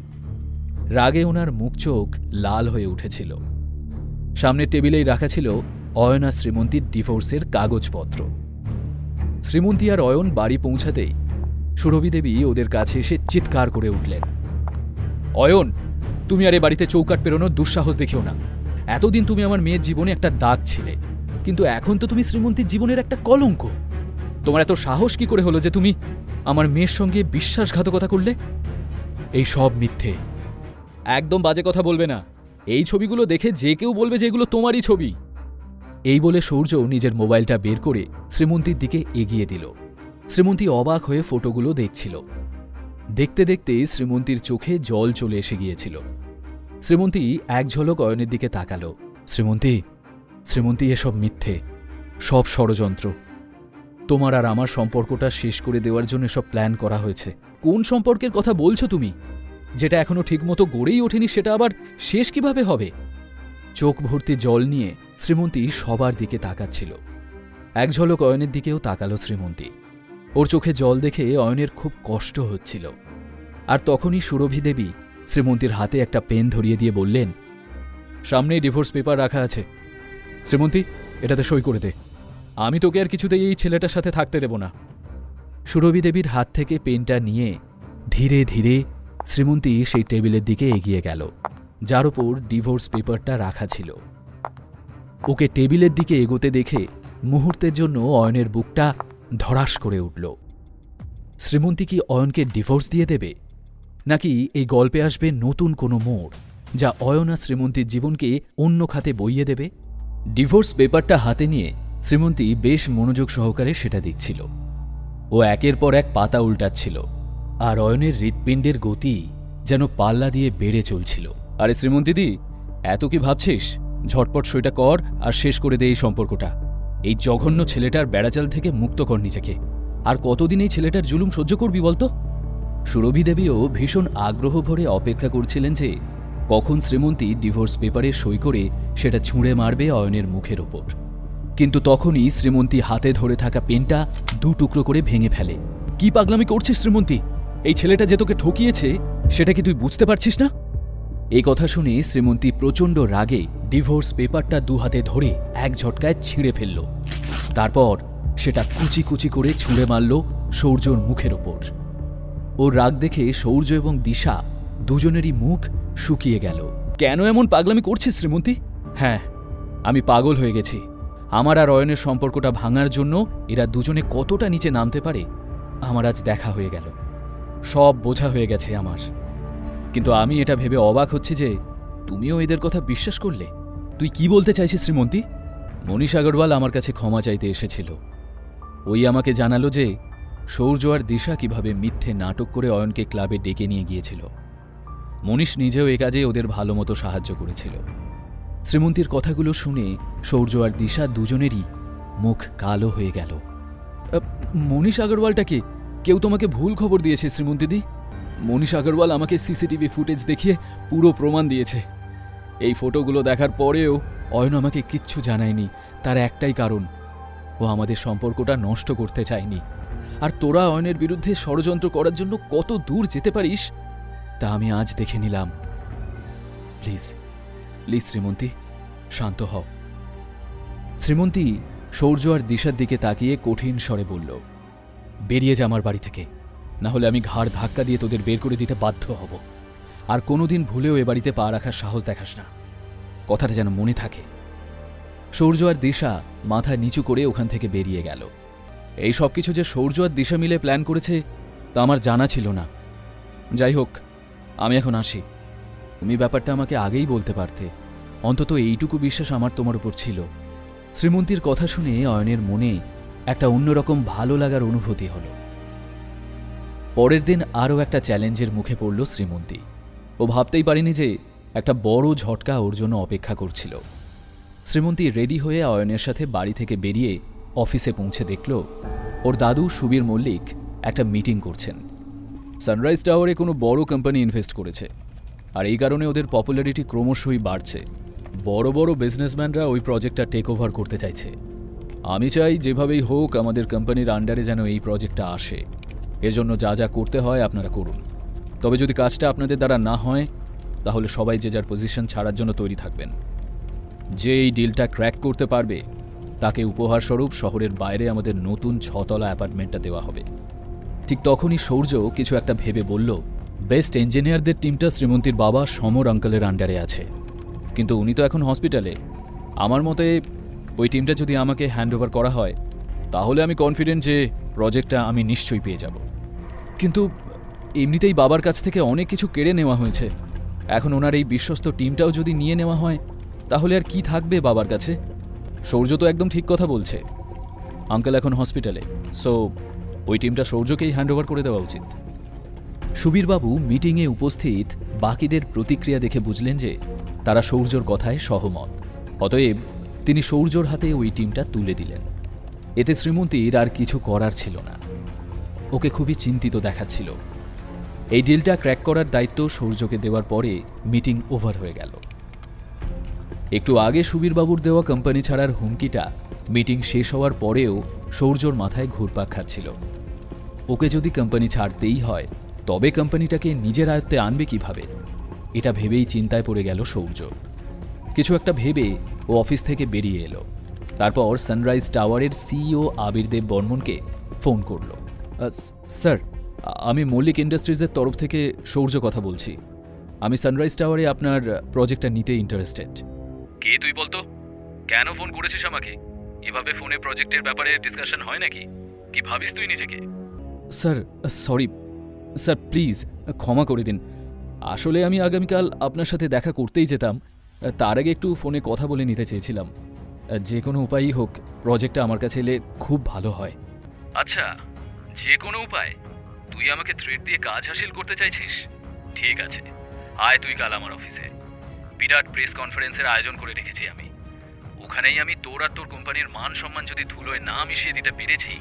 রাগে ওনার মুখ চোখ লাল হয়ে উঠেছিল। সামনের টেবিলেই রাখা ছিল অয়ন আর শ্রীমন্তীর ডিভোর্সের কাগজপত্র। শ্রীমন্তী আর অয়ন বাড়ি পৌঁছাতেই সুরভি দেবী ওদের কাছে এসে চিৎকার করে উঠলেন, অয়ন, তুমি আর এ বাড়িতে চৌকাট পেরোনোর দুঃসাহস দেখিও না। এতদিন তুমি আমার মেয়ের জীবনে একটা দাগ ছিলে, কিন্তু এখন তো তুমি শ্রীমন্তীর জীবনের একটা কলঙ্ক। তোমার এত সাহস কি করে হলো যে তুমি আমার মেয়ের সঙ্গে বিশ্বাসঘাতকতা করলে? এই সব মিথ্যে। একদম বাজে কথা বলবে না। এই ছবিগুলো দেখে যে কেউ বলবে যে এগুলো তোমারই ছবি। এই বলে সূর্য নিজের মোবাইলটা বের করে শ্রীমন্তীর দিকে এগিয়ে দিল। শ্রীমন্তী অবাক হয়ে ফটোগুলো দেখছিল। দেখতে দেখতে শ্রীমন্তীর চোখে জল চলে এসে গিয়েছিল। শ্রীমন্তী এক ঝলক অয়নের দিকে তাকালো। শ্রীমন্তী, এসব মিথ্যে, সব ষড়যন্ত্র। তোমার আর আমার সম্পর্কটা শেষ করে দেওয়ার জন্য সব প্ল্যান করা হয়েছে। কোন সম্পর্কের কথা বলছো তুমি? যেটা এখনো ঠিকমতো গড়েই ওঠেনি সেটা আবার শেষ কিভাবে হবে? চোখ ভর্তি জল নিয়ে শ্রীমন্তী সবার দিকে তাকাচ্ছিল। এক ঝলক অয়নের দিকেও তাকালো শ্রীমন্তী। ওর চোখে জল দেখে অয়নের খুব কষ্ট হচ্ছিল। আর তখনই সুরভি দেবী শ্রীমন্তীর হাতে একটা পেন ধরিয়ে দিয়ে বললেন, সামনেই ডিভোর্স পেপার রাখা আছে, শ্রীমন্তী এটাতে সই করে দে। আমি তোকে আর কিছুতেই এই ছেলেটার সাথে থাকতে দেব না। সুরভি দেবীর হাত থেকে পেনটা নিয়ে ধীরে ধীরে শ্রীমন্তী সেই টেবিলের দিকে এগিয়ে গেল, যার ওপর ডিভোর্স পেপারটা রাখা ছিল। ওকে টেবিলের দিকে এগোতে দেখে মুহূর্তের জন্য অয়নের বুকটা ধড়াস করে উঠল। শ্রীমন্তী কি অয়নকে ডিভোর্স দিয়ে দেবে, নাকি এই গল্পে আসবে নতুন কোনো মোড় যা অয়ন আর শ্রীমন্তীর জীবনকে অন্য খাতে বইয়ে দেবে? ডিভোর্স পেপারটা হাতে নিয়ে শ্রীমন্তী বেশ মনোযোগ সহকারে সেটা দেখছিল। ও একের পর এক পাতা উল্টাচ্ছিল, আর অয়নের হৃৎপিণ্ডের গতি যেন পাল্লা দিয়ে বেড়ে চলছিল। আরে শ্রীমন্তীদি, এত কি ভাবছিস? ঝটপট সইটা কর আর শেষ করে দে এই সম্পর্কটা। এই জঘন্য ছেলেটার বেড়াচাল থেকে মুক্ত কর নিজেকে। আর কতদিন এই ছেলেটার জুলুম সহ্য করবি বলতো? সুরভি দেবীও ভীষণ আগ্রহ ভরে অপেক্ষা করছিলেন যে কখন শ্রীমন্তী ডিভোর্স পেপারে সই করে সেটা ছুঁড়ে মারবে অয়নের মুখের ওপর। কিন্তু তখনই শ্রীমন্তী হাতে ধরে থাকা পেনটা দু টুকরো করে ভেঙে ফেলে। কি পাগলামি করছিস শ্রীমন্তী? এই ছেলেটা যে তোকে ঠকিয়েছে সেটা কি তুই বুঝতে পারছিস না? এই কথা শুনে শ্রীমন্তী প্রচণ্ড রাগে ডিভোর্স পেপারটা দু হাতে ধরে এক ঝটকায় ছিঁড়ে ফেলল। তারপর সেটা কুচি কুচি করে ছুঁড়ে মারল সৌর্যর মুখের ওপর। ওর রাগ দেখে সৌর্য এবং দিশা দুজনেরই মুখ শুকিয়ে গেল। কেন এমন পাগলামি করছিস শ্রীমন্তী? হ্যাঁ, আমি পাগল হয়ে গেছি। আমার আর অয়নের সম্পর্কটা ভাঙার জন্য এরা দুজনে কতটা নিচে নামতে পারে আমার আজ দেখা হয়ে গেল। সব বোঝা হয়ে গেছে আমার। কিন্তু আমি এটা ভেবে অবাক হচ্ছি যে তুমিও এদের কথা বিশ্বাস করলে। তুই কি বলতে চাইছিস শ্রীমন্তী? মনীষ আগরওয়াল আমার কাছে ক্ষমা চাইতে এসেছিল। ওই আমাকে জানালো যে সৌর্য আর দিশা কিভাবে মিথ্যে নাটক করে অয়নকে ক্লাবে ডেকে নিয়ে গিয়েছিল। মনীষ নিজেও এ কাজে ওদের ভালো মতো সাহায্য করেছিল। শ্রীমন্তীর কথাগুলো শুনে সৌর্য আর দিশা দুজনেরই মুখ কালো হয়ে গেল। মনীষ আগরওয়ালটাকে কেউ তোমাকে ভুল খবর দিয়েছে শ্রীমন্তীদি। মনীষ আগরওয়াল আমাকে সিসিটিভি ফুটেজ দেখিয়ে পুরো প্রমাণ দিয়েছে। এই ফটোগুলো দেখার পরেও অয়ন আমাকে কিচ্ছু জানায়নি। তার একটাই কারণ, ও আমাদের সম্পর্কটা নষ্ট করতে চায়নি। আর তোরা অয়নের বিরুদ্ধে ষড়যন্ত্র করার জন্য কত দূর যেতে পারিস তা আমি আজ দেখে নিলাম। প্লিজ প্লিজ শ্রীমন্তী, শান্ত হও। শ্রীমন্তী সৌর্য আর দিশার দিকে তাকিয়ে কঠিন স্বরে বলল, বেরিয়ে যা আমার বাড়ি থেকে, না হলে আমি ঘাড় ধাক্কা দিয়ে তোদের বের করে দিতে বাধ্য হব। আর কোনোদিন ভুলেও এ বাড়িতে পা রাখার সাহস দেখাস না, কথাটা যেন মনে থাকে। সৌর্য আর দিশা মাথা নিচু করে ওখান থেকে বেরিয়ে গেল। এই সব কিছু যে সৌর্য আর দিশা মিলে প্ল্যান করেছে তা আমার জানা ছিল না। যাই হোক, আমি এখন আসি। তুমি ব্যাপারটা আমাকে আগেই বলতে পারতে। অন্তত এইটুকু বিশ্বাস আমার তোমার উপর ছিল। শ্রীমন্তীর কথা শুনে অয়নের মনে একটা অন্যরকম ভালো লাগার অনুভূতি হল। পরের দিন আরও একটা চ্যালেঞ্জের মুখে পড়ল শ্রীমন্তী। ও ভাবতেই পারেনি যে একটা বড় ঝটকা ওর জন্য অপেক্ষা করছিল। শ্রীমন্তী রেডি হয়ে অয়নের সাথে বাড়ি থেকে বেরিয়ে অফিসে পৌঁছে দেখল ওর দাদু সুবীর মল্লিক একটা মিটিং করছেন। সানরাইজ টাওয়ারে কোনো বড় কোম্পানি ইনভেস্ট করেছে, আর এই কারণে ওদের পপুলারিটি ক্রমশই বাড়ছে। বড় বড় বিজনেসম্যানরা ওই প্রজেক্টটা টেক ওভার করতে চাইছে। আমি চাই যেভাবেই হোক আমাদের কোম্পানির আন্ডারে যেন এই প্রজেক্টটা আসে। এর জন্য যা যা করতে হয় আপনারা করুন। তবে যদি কাজটা আপনাদের দ্বারা না হয় তাহলে সবাই যে যার পজিশন ছাড়ার জন্য তৈরি থাকবেন। যে এই ডিলটা ক্র্যাক করতে পারবে তাকে উপহারস্বরূপ শহরের বাইরে আমাদের নতুন 6 তলা অ্যাপার্টমেন্টটা দেওয়া হবে। ঠিক তখনই সৌর্য কিছু একটা ভেবে বলল, বেস্ট ইঞ্জিনিয়ারদের টিমটা শ্রীমন্তীর বাবা সমর আঙ্কেলের আন্ডারে আছে। কিন্তু উনি তো এখন হসপিটালে। আমার মতে ওই টিমটা যদি আমাকে হ্যান্ডওভার করা হয় তাহলে আমি কনফিডেন্ট যে প্রজেক্টটা আমি নিশ্চয়ই পেয়ে যাব। কিন্তু এমনিতেই বাবার কাছ থেকে অনেক কিছু কেড়ে নেওয়া হয়েছে, এখন ওনার এই বিশ্বস্ত টিমটাও যদি নিয়ে নেওয়া হয় তাহলে আর কি থাকবে বাবার কাছে? সৌর্য তো একদম ঠিক কথা বলছে, আঙ্কেল এখন হসপিটালে, সো ওই টিমটা সৌর্যকেই হ্যান্ডওভার করে দেওয়া উচিত। সুবীরবাবু মিটিংয়ে উপস্থিত বাকিদের প্রতিক্রিয়া দেখে বুঝলেন যে তারা সৌর্যর কথায় সহমত। অতএব তিনি সৌর্যর হাতে ওই টিমটা তুলে দিলেন। এতে শ্রীমন্তীর আর কিছু করার ছিল না। ওকে খুবই চিন্তিত দেখাচ্ছিল। এই ডিলটা ক্র্যাক করার দায়িত্ব সৌর্যকে দেওয়ার পরে মিটিং ওভার হয়ে গেল। একটু আগে সুবীরবাবুর দেওয়া কোম্পানি ছাড়ার হুমকিটা মিটিং শেষ হওয়ার পরেও সৌর্যর মাথায় ঘুরপাক খাচ্ছিল। ওকে যদি কোম্পানি ছাড়তেই হয় তবে কোম্পানিটাকে নিজের আয়ত্তে আনবে কিভাবে, এটা ভেবেই চিন্তায় পড়ে গেল সৌর্য। কিছু একটা ভেবে ও অফিস থেকে বেরিয়ে এলো। তারপর সানরাইজ টাওয়ারের সিইও আবির দেব বর্মনকে ফোন করল। স্যার, আমি মল্লিক ইন্ডাস্ট্রিজের তরফ থেকে সৌর্য কথা বলছি। আমি সানরাইজ টাওয়ারে আপনার প্রজেক্টটা নিতে ইন্টারেস্টেড। কে তুই বলতো? কেন ফোন করেছিস আমাকে? এভাবে ফোনে প্রজেক্টের ব্যাপারে ডিসকাশন হয় নাকি? কি ভাবিস তুই নিজেকে? স্যার সরি স্যার, প্লিজ ক্ষমা করে দিন। আসলে আমি আগামীকাল আপনার সাথে দেখা করতেই যেতাম, তার আগে একটু ফোনে কথা বলে নিতে চেয়েছিলাম। যে কোনো উপায়ই হোক প্রজেক্টটা আমার কাছে এলে খুব ভালো হয়। আচ্ছা, যে কোনো উপায়? তুই আমাকে থ্রেট দিয়ে কাজ হাসিল করতে চাইছিস? ঠিক আছে, আয় তুই কাল আমার অফিসে। বিরাট প্রেস কনফারেন্সের আয়োজন করে রেখেছি আমি। ওখানেই আমি তোর আর তোর কোম্পানির মান সম্মান যদি ধুলোয় না মিশিয়ে দিতে পেরেছি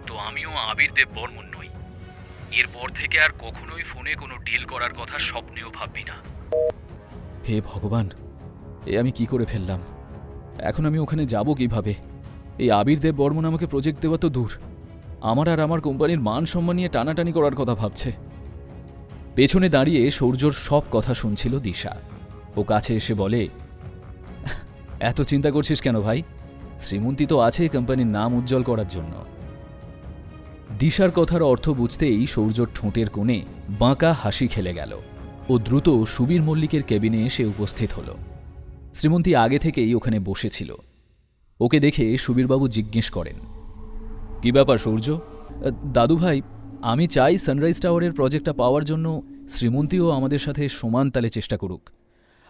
তো আমিও আবির দেব বর্মন নই। এরপর থেকে আর কখনোই ফোনে কোনো ডিল করার কথা স্বপ্নেও ভাববি না। হে ভগবান, এ আমি কি করে ফেললাম? এখন আমি ওখানে যাব কিভাবে? এই আবির দেব বর্মন আমাকে প্রজেক্ট দেওয়া তো দূর, আমার আর আমার কোম্পানির মান সম্মান নিয়ে টানাটানি করার কথা ভাবছে। পেছনে দাঁড়িয়ে সৌর্যর সব কথা শুনছিল দিশা। ও কাছে এসে বলে, এত চিন্তা করছিস কেন ভাই? শ্রীমন্তী তো আছে কোম্পানির নাম উজ্জ্বল করার জন্য। দিশার কথার অর্থ বুঝতেই সৌর্যর ঠোঁটের কোণে বাঁকা হাসি খেলে গেল। ও দ্রুত সুবীর মল্লিকের কেবিনে এসে উপস্থিত হল। শ্রীমন্তী আগে থেকেই ওখানে বসেছিল। ওকে দেখে সুবীরবাবু জিজ্ঞেস করেন, কি ব্যাপার সৌর্য? দাদু ভাই, আমি চাই সানরাইজ টাওয়ারের প্রজেক্টটা পাওয়ার জন্য শ্রীমন্তীও আমাদের সাথে সমান তালে চেষ্টা করুক।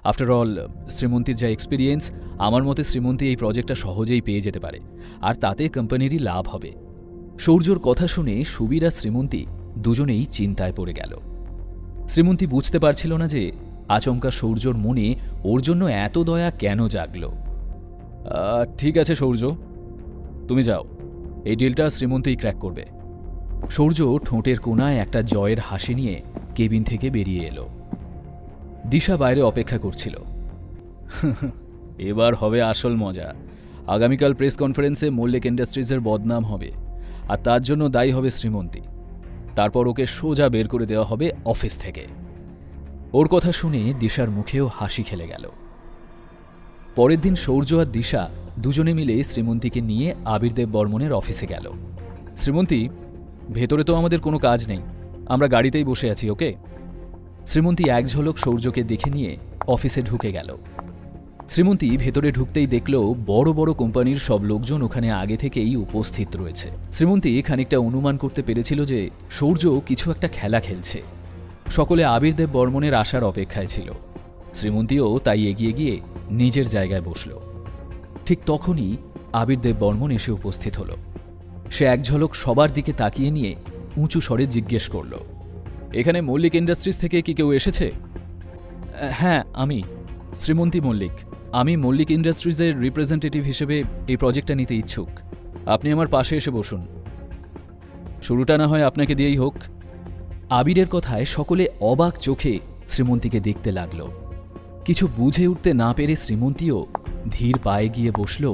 আফটার অল শ্রীমন্তীর যা এক্সপিরিয়েন্স, আমার মতে শ্রীমন্তী এই প্রজেক্টটা সহজেই পেয়ে যেতে পারে, আর তাতে কোম্পানিরই লাভ হবে। সৌর্যর কথা শুনে সুবীর আর শ্রীমন্তী দুজনেই চিন্তায় পড়ে গেল। শ্রীমন্তী বুঝতে পারছিল না যে আচমকা সৌর্যর মনে ওর জন্য এত দয়া কেন জাগল। ঠিক আছে সৌর্য, তুমি যাও, এই ডিলটা শ্রীমন্তী ক্র্যাক করবে। সৌর্য ঠোঁটের কোণায় একটা জয়ের হাসি নিয়ে কেবিন থেকে বেরিয়ে এলো। দিশা বাইরে অপেক্ষা করছিল। এবার হবে আসল মজা। আগামীকাল প্রেস কনফারেন্সে মল্লিক ইন্ডাস্ট্রিজের বদনাম হবে, আর তার জন্য দায়ী হবে শ্রীমন্তী। তারপর ওকে সোজা বের করে দেওয়া হবে অফিস থেকে। ওর কথা শুনে দিশার মুখেও হাসি খেলে গেল। পরের দিন সৌর্য আর দিশা দুজনে মিলে শ্রীমন্তীকে নিয়ে আবির দেব বর্মনের অফিসে গেল। শ্রীমন্তী, ভেতরে তো আমাদের কোনো কাজ নেই, আমরা গাড়িতেই বসে আছি, ওকে? শ্রীমন্তী এক ঝলক সৌর্যকে দেখে নিয়ে অফিসে ঢুকে গেল। শ্রীমন্তী ভেতরে ঢুকতেই দেখল বড় বড় কোম্পানির সব লোকজন ওখানে আগে থেকেই উপস্থিত রয়েছে। শ্রীমন্তী খানিকটা অনুমান করতে পেরেছিল যে সৌর্য কিছু একটা খেলা খেলছে। সকলে আবির দেব বর্মনের আসার অপেক্ষায় ছিল। শ্রীমন্তীও তাই এগিয়ে গিয়ে নিজের জায়গায় বসল। ঠিক তখনই আবির দেব বর্মন এসে উপস্থিত হল। সে এক ঝলক সবার দিকে তাকিয়ে নিয়ে উঁচু স্বরে জিজ্ঞেস করল, এখানে মল্লিক ইন্ডাস্ট্রিজ থেকে কি কেউ এসেছে? হ্যাঁ, আমি শ্রীমন্তী মল্লিক। আমি মল্লিক ইন্ডাস্ট্রিজের রিপ্রেজেন্টেটিভ হিসেবে এই প্রজেক্টটা নিতে ইচ্ছুক। আপনি আমার পাশে এসে বসুন। শুরুটা না হয় আপনাকে দিয়েই হোক। আবিরের কথায় সকলে অবাক চোখে শ্রীমন্তীকে দেখতে লাগল। কিছু বুঝে উঠতে না পেরে শ্রীমন্তীও ধীর পায়ে গিয়ে বসল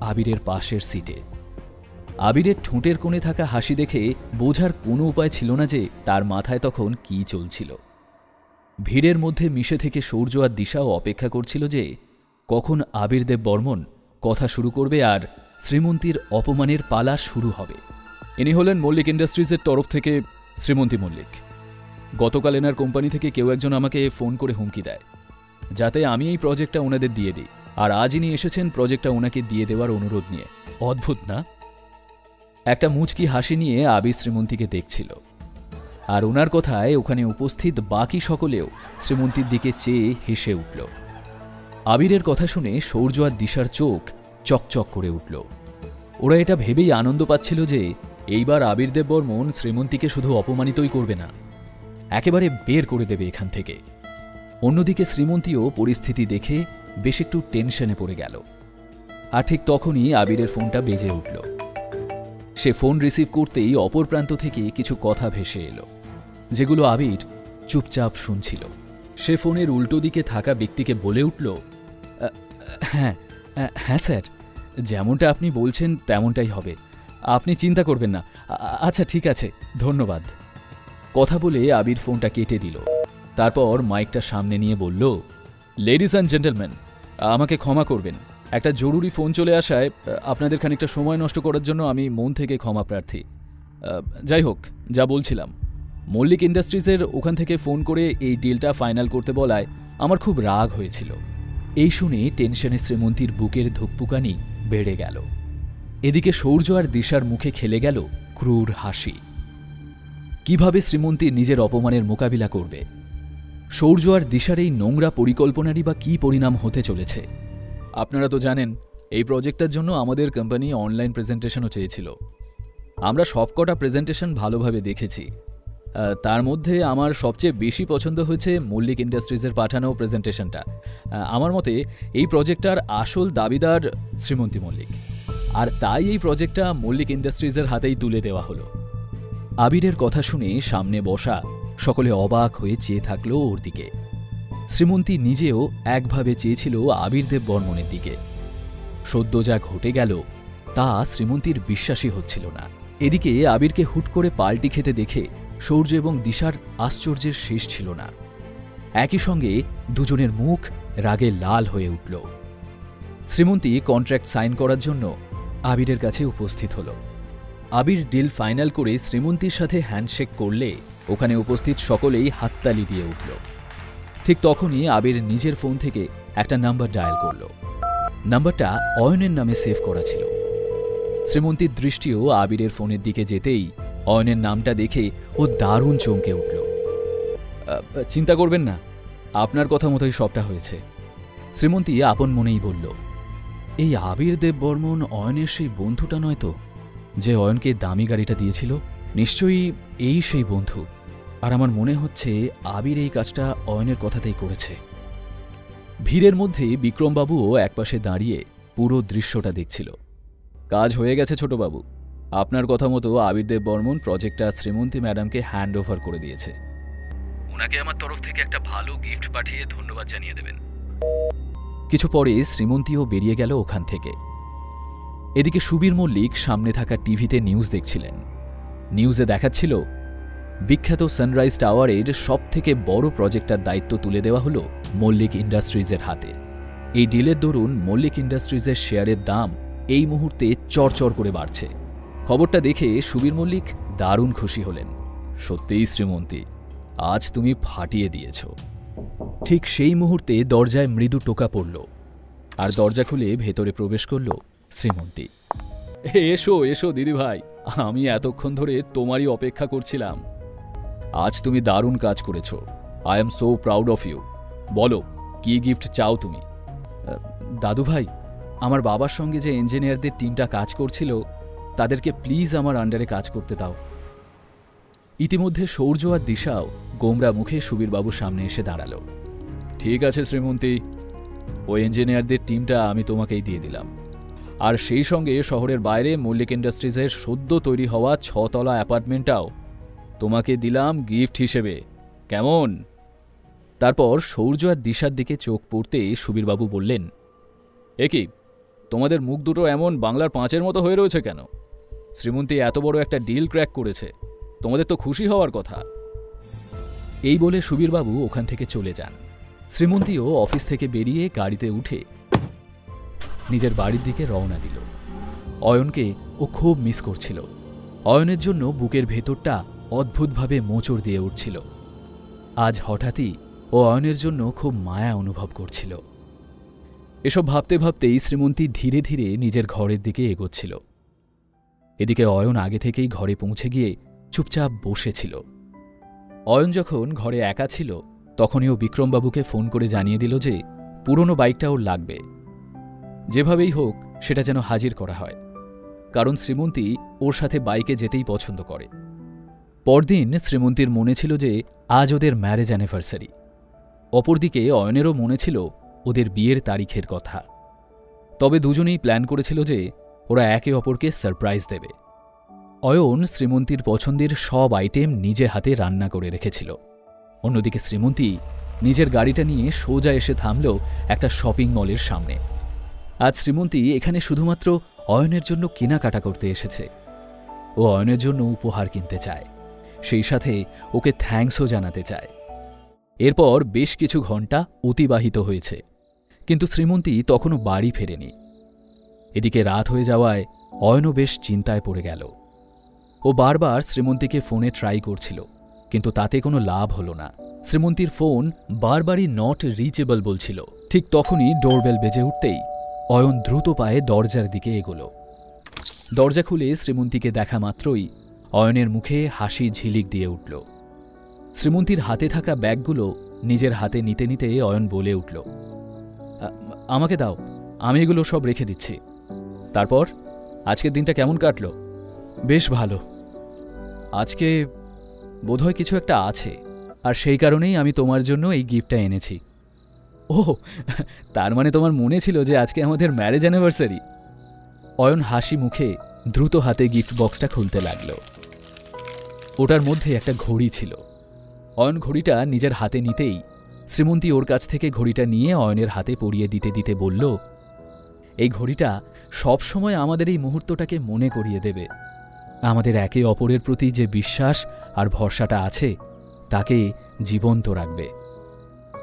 আবিরের পাশের সিটে। আবিরের ঠোঁটের কোণে থাকা হাসি দেখে বোঝার কোনো উপায় ছিল না যে তার মাথায় তখন কী চলছিল। ভিড়ের মধ্যে মিশে থেকে সৌর্য আর দিশাও অপেক্ষা করছিল যে কখন আবির দেব বর্মন কথা শুরু করবে আর শ্রীমন্তীর অপমানের পালা শুরু হবে। ইনি হলেন মল্লিক ইন্ডাস্ট্রিজের তরফ থেকে শ্রীমন্তী মল্লিক। গতকাল এনার কোম্পানি থেকে কেউ একজন আমাকে ফোন করে হুমকি দেয়। যাতে আমি এই প্রজেক্টটা ওনাদের দিয়ে দিই। আর আজ ইনি এসেছেন প্রজেক্টটা ওনাকে দিয়ে দেওয়ার অনুরোধ নিয়ে। অদ্ভুত না? একটা মুচকি হাসি নিয়ে আবির শ্রীমন্তীকে দেখছিল, আর ওনার কথায় ওখানে উপস্থিত বাকি সকলেও শ্রীমন্তীর দিকে চেয়ে হেসে উঠল। আবিরের কথা শুনে সৌর্য আর দিশার চোখ চকচক করে উঠল। ওরা এটা ভেবেই আনন্দ পাচ্ছিল যে এইবার আবির দেববর্মন শ্রীমন্তীকে শুধু অপমানিতই করবে না, একেবারে বের করে দেবে এখান থেকে। অন্যদিকে শ্রীমন্তীও পরিস্থিতি দেখে বেশ একটু টেনশনে পড়ে গেল। আর ঠিক তখনই আবিরের ফোনটা বেজে উঠল। সে ফোন রিসিভ করতেই অপর প্রান্ত থেকে কিছু কথা ভেসে এলো, যেগুলো আবির চুপচাপ শুনছিল। সে ফোনের উল্টো দিকে থাকা ব্যক্তিকে বলে উঠল, হ্যাঁ হ্যাঁ স্যার, যেমনটা আপনি বলছেন তেমনটাই হবে, আপনি চিন্তা করবেন না। আচ্ছা ঠিক আছে, ধন্যবাদ। কথা বলে আবির ফোনটা কেটে দিল। তারপর মাইকটা সামনে নিয়ে বলল, লেডিজ অ্যান্ড জেন্টলম্যান, আমাকে ক্ষমা করবেন, একটা জরুরি ফোন চলে আসায় আপনাদের খানিকটা সময় নষ্ট করার জন্য আমি মন থেকে ক্ষমা প্রার্থী। যাই হোক, যা বলছিলাম, মল্লিক ইন্ডাস্ট্রিজের ওখান থেকে ফোন করে এই ডিলটা ফাইনাল করতে বলায় আমার খুব রাগ হয়েছিল। এই শুনে টেনশনে শ্রীমন্তীর বুকের ধুকপুকানি বেড়ে গেল। এদিকে সৌর্য আর দিশার মুখে খেলে গেল ক্রূর হাসি। কিভাবে শ্রীমন্তী নিজের অপমানের মোকাবিলা করবে? সৌর্য আর দিশার এই নোংরা পরিকল্পনারই বা কী পরিণাম হতে চলেছে? আপনারা তো জানেন, এই প্রজেক্টটার জন্য আমাদের কোম্পানি অনলাইন প্রেজেন্টেশনও চেয়েছিল। আমরা সবকটা প্রেজেন্টেশন ভালোভাবে দেখেছি। তার মধ্যে আমার সবচেয়ে বেশি পছন্দ হয়েছে মল্লিক ইন্ডাস্ট্রিজের পাঠানো প্রেজেন্টেশনটা। আমার মতে এই প্রজেক্টটার আসল দাবিদার শ্রীমন্তী মল্লিক, আর তাই এই প্রজেক্টটা মল্লিক ইন্ডাস্ট্রিজের হাতেই তুলে দেওয়া হলো। আবিরের কথা শুনে সামনে বসা সকলে অবাক হয়ে চেয়ে থাকলো ওর দিকে। শ্রীমন্তী নিজেও একভাবে চেয়েছিল আবির দেববর্মনের দিকে। সদ্য যা ঘটে গেল তা শ্রীমন্তীর বিশ্বাসই হচ্ছিল না। এদিকে আবিরকে হুট করে পাল্টি খেতে দেখে সৌর্য এবং দিশার আশ্চর্যের শেষ ছিল না। একই সঙ্গে দুজনের মুখ রাগে লাল হয়ে উঠল। শ্রীমন্তী কন্ট্রাক্ট সাইন করার জন্য আবিরের কাছে উপস্থিত হল। আবির ডিল ফাইনাল করে শ্রীমন্তীর সাথে হ্যান্ডশেক করলে ওখানে উপস্থিত সকলেই হাততালি দিয়ে উঠল। ঠিক তখনই আবির নিজের ফোন থেকে একটা নাম্বার ডায়াল করল। নাম্বারটা অয়নের নামে সেভ করা ছিল। শ্রীমন্তীর দৃষ্টিও আবিরের ফোনের দিকে যেতেই অয়নের নামটা দেখে ও দারুণ চমকে উঠল। চিন্তা করবেন না, আপনার কথা মতোই সবটা হয়েছে, শ্রীমন্তী আপন মনেই বলল। এই আবির দেববর্মন অয়নের সেই বন্ধুটা নয় তো, যে অয়নকে দামি গাড়িটা দিয়েছিল? নিশ্চয়ই এই সেই বন্ধু। আর আমার মনে হচ্ছে আবির এই কাজটা অয়নের কথাতেই করেছে। ভিড়ের মধ্যে বিক্রমবাবুও একপাশে দাঁড়িয়ে পুরো দৃশ্যটা দেখছিল। কাজ হয়ে গেছে ছোটবাবু, আপনার কথা মতো আবির দেববর্মন প্রজেক্টটা শ্রীমন্তী ম্যাডামকে হ্যান্ড ওভার করে দিয়েছে। ওনাকে আমার তরফ থেকে একটা ভালো গিফট পাঠিয়ে ধন্যবাদ জানিয়ে দেবেন। কিছু পরে শ্রীমন্তীও বেরিয়ে গেল ওখান থেকে। এদিকে সুবীর মল্লিক সামনে থাকা টিভিতে নিউজ দেখছিলেন। নিউজে দেখাচ্ছিল বিখ্যাত সানরাইজ টাওয়ারের সবথেকে বড় প্রজেক্টটার দায়িত্ব তুলে দেওয়া হলো মল্লিক ইন্ডাস্ট্রিজের হাতে। এই ডিলের দরুন মল্লিক ইন্ডাস্ট্রিজের শেয়ারের দাম এই মুহূর্তে চড়চড় করে বাড়ছে। খবরটা দেখে সুবীর মল্লিক দারুণ খুশি হলেন। সত্যিই শ্রীমন্তী, আজ তুমি ফাটিয়ে দিয়েছ। ঠিক সেই মুহূর্তে দরজায় মৃদু টোকা পড়ল, আর দরজা খুলে ভেতরে প্রবেশ করল শ্রীমন্তী। এসো এসো দিদিভাই, আমি এতক্ষণ ধরে তোমারই অপেক্ষা করছিলাম। আজ তুমি দারুণ কাজ করেছ। I am so proud of you. বলো, কি গিফট চাও তুমি? দাদু ভাই, আমার বাবার সঙ্গে যে ইঞ্জিনিয়ারদের টিমটা কাজ করছিল তাদেরকে প্লিজ আমার আন্ডারে কাজ করতে দাও। ইতিমধ্যে সৌর্য আর দিশাও গোমরা মুখে সুবীরবাবুর সামনে এসে দাঁড়ালো। ঠিক আছে শ্রীমন্তী, ওই ইঞ্জিনিয়ারদের টিমটা আমি তোমাকেই দিয়ে দিলাম, আর সেই সঙ্গে শহরের বাইরে মল্লিক ইন্ডাস্ট্রিজের সদ্য তৈরি হওয়া 6 তলা অ্যাপার্টমেন্টটাও তোমাকে দিলাম গিফট হিসেবে। কেমন? তারপর সৌর্য আর দিশার দিকে চোখ পড়তে সুবীরবাবু বললেন, এ কি, তোমাদের মুখ দুটো এমন বাংলার 5-এর মতো হয়ে রয়েছে কেন? শ্রীমন্তী এত বড় একটা ডিল ক্র্যাক করেছে, তোমাদের তো খুশি হওয়ার কথা। এই বলে সুবীরবাবু ওখান থেকে চলে যান। শ্রীমন্তীও অফিস থেকে বেরিয়ে গাড়িতে উঠে নিজের বাড়ির দিকে রওনা দিল। অয়নকে ও খুব মিস করছিল। অয়নের জন্য বুকের ভেতরটা অদ্ভুতভাবে মোচড় দিয়ে উঠছিল। আজ হঠাৎই ও অয়নের জন্য খুব মায়া অনুভব করছিল। এসব ভাবতে ভাবতেই শ্রীমন্তী ধীরে ধীরে নিজের ঘরের দিকে এগোচ্ছিল। এদিকে অয়ন আগে থেকেই ঘরে পৌঁছে গিয়ে চুপচাপ বসেছিল। অয়ন যখন ঘরে একা ছিল তখনই ও বিক্রমবাবুকে ফোন করে জানিয়ে দিল যে পুরনো বাইকটা ওর লাগবে, যেভাবেই হোক সেটা যেন হাজির করা হয়, কারণ শ্রীমন্তী ওর সাথে বাইকে যেতেই পছন্দ করে। পরদিন শ্রীমন্তীর মনে ছিল যে আজ ওদের ম্যারেজ অ্যানিভার্সারি। অপরদিকে অয়নেরও মনে ছিল ওদের বিয়ের তারিখের কথা। তবে দুজনেই প্ল্যান করেছিল যে ওরা একে অপরকে সারপ্রাইজ দেবে। অয়ন শ্রীমন্তীর পছন্দের সব আইটেম নিজে হাতে রান্না করে রেখেছিল। অন্যদিকে শ্রীমন্তী নিজের গাড়িটা নিয়ে সোজা এসে থামল একটা শপিং মলের সামনে। আজ শ্রীমন্তী এখানে শুধুমাত্র অয়নের জন্য কেনাকাটা করতে এসেছে। ও অয়নের জন্য উপহার কিনতে চায়, সেই সাথে ওকে থ্যাঙ্কসও জানাতে চায়। এরপর বেশ কিছু ঘণ্টা অতিবাহিত হয়েছে, কিন্তু শ্রীমন্তী তখনও বাড়ি ফেরেনি। এদিকে রাত হয়ে যাওয়ায় অয়নও বেশ চিন্তায় পড়ে গেল। ও বারবার শ্রীমন্তীকে ফোনে ট্রাই করছিল, কিন্তু তাতে কোনো লাভ হলো না। শ্রীমন্তীর ফোন বারবারই নট রিচেবল বলছিল। ঠিক তখনই ডোরবেল বেজে উঠতেই অয়ন দ্রুত পায়ে দরজার দিকে এগোল। দরজা খুলে শ্রীমন্তীকে দেখা মাত্রই অয়নের মুখে হাসি ঝিলিক দিয়ে উঠল। শ্রীমন্তীর হাতে থাকা ব্যাগগুলো নিজের হাতে নিতে নিতে অয়ন বলে উঠল, আমাকে দাও, আমি এগুলো সব রেখে দিচ্ছি। তারপর আজকের দিনটা কেমন কাটল? বেশ ভালো। আজকে বোধহয় কিছু একটা আছে, আর সেই কারণেই আমি তোমার জন্য এই গিফটটা এনেছি। ও, তার মানে তোমার মনে ছিল যে আজকে আমাদের ম্যারেজ অ্যানিভার্সারি? অয়ন হাসি মুখে দ্রুত হাতে গিফট বক্সটা খুলতে লাগল। ওটার মধ্যে একটা ঘড়ি ছিল। অয়ন ঘড়িটা নিজের হাতে নিতেই শ্রীমন্তী ওর কাছ থেকে ঘড়িটা নিয়ে অয়নের হাতে পরিয়ে দিতে দিতে বলল, এই ঘড়িটা সবসময় আমাদের এই মুহূর্তটাকে মনে করিয়ে দেবে। আমাদের একে অপরের প্রতি যে বিশ্বাস আর ভরসাটা আছে তাকে জীবন্ত রাখবে।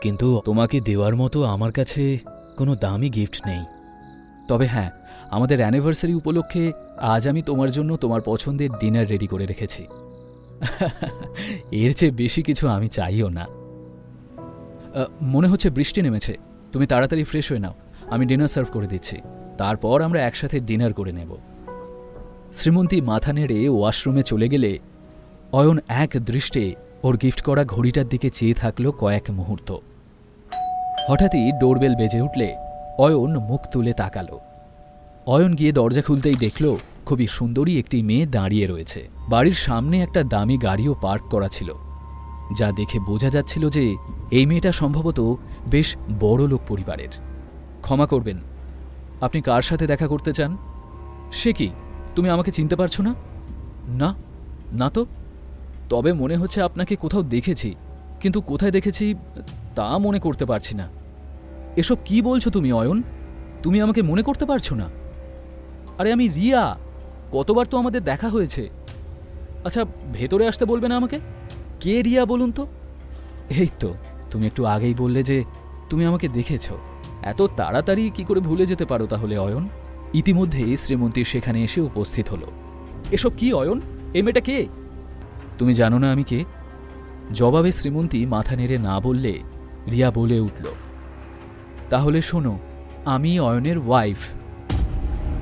কিন্তু তোমাকে দেওয়ার মতো আমার কাছে কোনো দামি গিফট নেই। তবে হ্যাঁ, আমাদের অ্যানিভার্সারি উপলক্ষে আজ আমি তোমার জন্য তোমার পছন্দের ডিনার রেডি করে রেখেছি। এর চেয়ে বেশি কিছু আমি চাইও না। মনে হচ্ছে বৃষ্টি নেমেছে, তুমি তাড়াতাড়ি ফ্রেশ হয়ে নাও, আমি ডিনার সার্ভ করে দিচ্ছি, তারপর আমরা একসাথে ডিনার করে নেব। শ্রীমন্তী মাথা নেড়ে ওয়াশরুমে চলে গেলে অয়ন এক দৃষ্টে ওর গিফট করা ঘড়িটার দিকে চেয়ে থাকল কয়েক মুহূর্ত। হঠাৎই ডোরবেল বেজে উঠলে অয়ন মুখ তুলে তাকাল। অয়ন গিয়ে দরজা খুলতেই দেখল খুবই সুন্দরী একটি মেয়ে দাঁড়িয়ে রয়েছে। বাড়ির সামনে একটা দামি গাড়িও পার্ক করা ছিল, যা দেখে বোঝা যাচ্ছিল যে এই মেয়েটা সম্ভবত বেশ বড়লোক পরিবারের। ক্ষমা করবেন, আপনি কার সাথে দেখা করতে চান? সে কি, তুমি আমাকে চিনতে পারছো না? না, না তো। তবে মনে হচ্ছে আপনাকে কোথাও দেখেছি, কিন্তু কোথায় দেখেছি তা মনে করতে পারছি না। এসব কি বলছো তুমি অয়ন? তুমি আমাকে মনে করতে পারছো না? আরে আমি রিয়া, কতবার তো আমাদের দেখা হয়েছে। আচ্ছা, ভেতরে আসতে বলবে না আমাকে? কে রিয়া বলুন তো? এই তো, তুমি একটু আগেই বললে যে তুমি আমাকে দেখেছ। এত তাড়াতাড়ি কি করে ভুলে যেতে পারো তাহলে অয়ন? ইতিমধ্যে শ্রীমন্তী সেখানে এসে উপস্থিত হলো। এসব কি অয়ন? এই মেয়েটা কে? তুমি জানো না আমি কে? জবাবে শ্রীমন্তী মাথা নেড়ে না বললে রিয়া বলে উঠল, তাহলে শোনো, আমি অয়নের ওয়াইফ।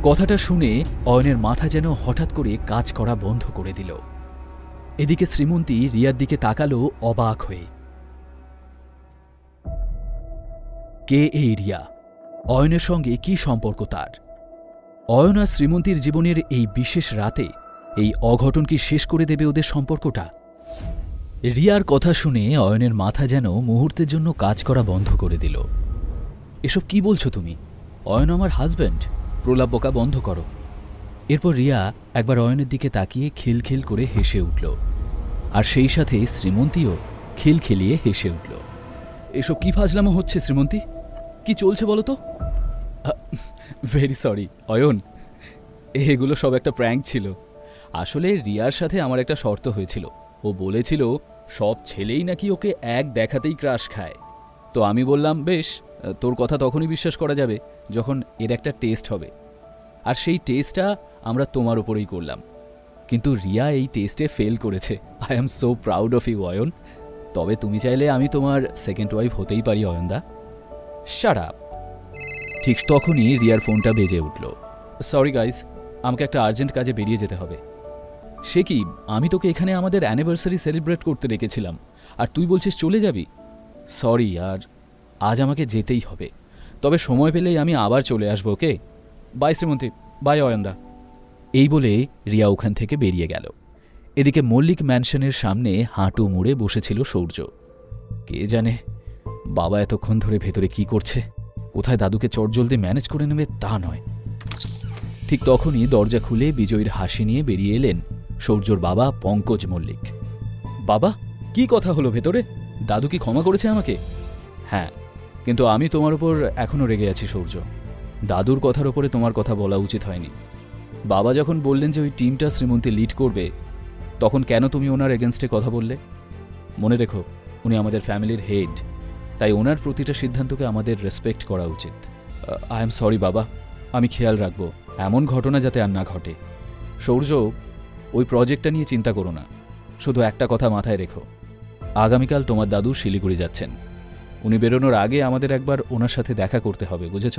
কথাটা শুনে অয়নের মাথা যেন হঠাৎ করে কাজ করা বন্ধ করে দিল। এদিকে শ্রীমন্তী রিয়ার দিকে তাকালো অবাক হয়ে। কে এই রিয়া? অয়নের সঙ্গে কি সম্পর্ক তার? অয়ন আর শ্রীমন্তীর জীবনের এই বিশেষ রাতে এই অঘটন কি শেষ করে দেবে ওদের সম্পর্কটা? রিয়ার কথা শুনে অয়নের মাথা যেন মুহূর্তের জন্য কাজ করা বন্ধ করে দিল। এসব কি বলছো তুমি? অয়ন আমার হাজব্যান্ড, প্রলাপ বকা বন্ধ করো। এরপর রিয়া একবার অয়নের দিকে তাকিয়ে খিলখিল করে হেসে উঠল, আর সেই সাথে শ্রীমন্তীও খিলখিলিয়ে হেসে উঠল। এসব কি ফাজলামো হচ্ছে শ্রীমন্তী? কি চলছে বলো তো? ভেরি সরি অয়ন, এগুলো সব একটা প্র্যাঙ্ক ছিল। আসলে রিয়ার সাথে আমার একটা শর্ত হয়েছিল। ও বলেছিল সব ছেলেই নাকি ওকে এক দেখাতেই ক্রাশ খায়। তো আমি বললাম, বেশ, তোর কথা তখনই বিশ্বাস করা যাবে যখন এর একটা টেস্ট হবে। আর সেই টেস্টটা আমরা তোমার উপরেই করলাম। কিন্তু রিয়া এই টেস্টে ফেল করেছে। I am so proud of you Ayan. তবে তুমি চাইলে আমি তোমার সেকেন্ড ওয়াইফ হতেই পারি অয়নদা। Shut up. ঠিক তখনই রিয়ার ফোনটা বেজে উঠল। সরি গাইস, আমাকে একটা আর্জেন্ট কাজে বেরিয়ে যেতে হবে। সে কি, আমি তোকে এখানে আমাদের অ্যানিভার্সারি সেলিব্রেট করতে রেখেছিলাম, আর তুই বলছিস চলে যাবি? সরি আর আজ আমাকে যেতেই হবে, তবে সময় পেলেই আমি আবার চলে আসবো। ওকে, বাই শ্রীমন্তী, বাই অয়নদা। এই বলে রিয়া ওখান থেকে বেরিয়ে গেল। এদিকে মল্লিক ম্যানশনের সামনে হাঁটু মুড়ে বসেছিল সূর্য। কে জানে বাবা এতক্ষণ ধরে ভেতরে কি করছে, কোথায় দাদুকে চটজলদি ম্যানেজ করে নেবে তা নয়। ঠিক তখনই দরজা খুলে বিজয়ীর হাসি নিয়ে বেরিয়ে এলেন সূর্যর বাবা পঙ্কজ মল্লিক। বাবা, কি কথা হলো ভেতরে? দাদু কি ক্ষমা করেছে আমাকে? হ্যাঁ, কিন্তু আমি তোমার ওপর এখনও রেগে আছি সূর্য। দাদুর কথার ওপরে তোমার কথা বলা উচিত হয়নি। বাবা যখন বললেন যে ওই টিমটা শ্রীমন্তী লিড করবে, তখন কেন তুমি ওনার এগেনস্টে কথা বললে? মনে রেখো, উনি আমাদের ফ্যামিলির হেড, তাই ওনার প্রতিটা সিদ্ধান্তকে আমাদের রেসপেক্ট করা উচিত। আই এম সরি বাবা, আমি খেয়াল রাখবো এমন ঘটনা যাতে আর না ঘটে। সূর্য, ওই প্রজেক্টটা নিয়ে চিন্তা করো না, শুধু একটা কথা মাথায় রেখো, আগামীকাল তোমার দাদু শিলিগুড়ি যাচ্ছেন। উনি বেরোনোর আগে আমাদের একবার ওনার সাথে দেখা করতে হবে, বুঝেছ?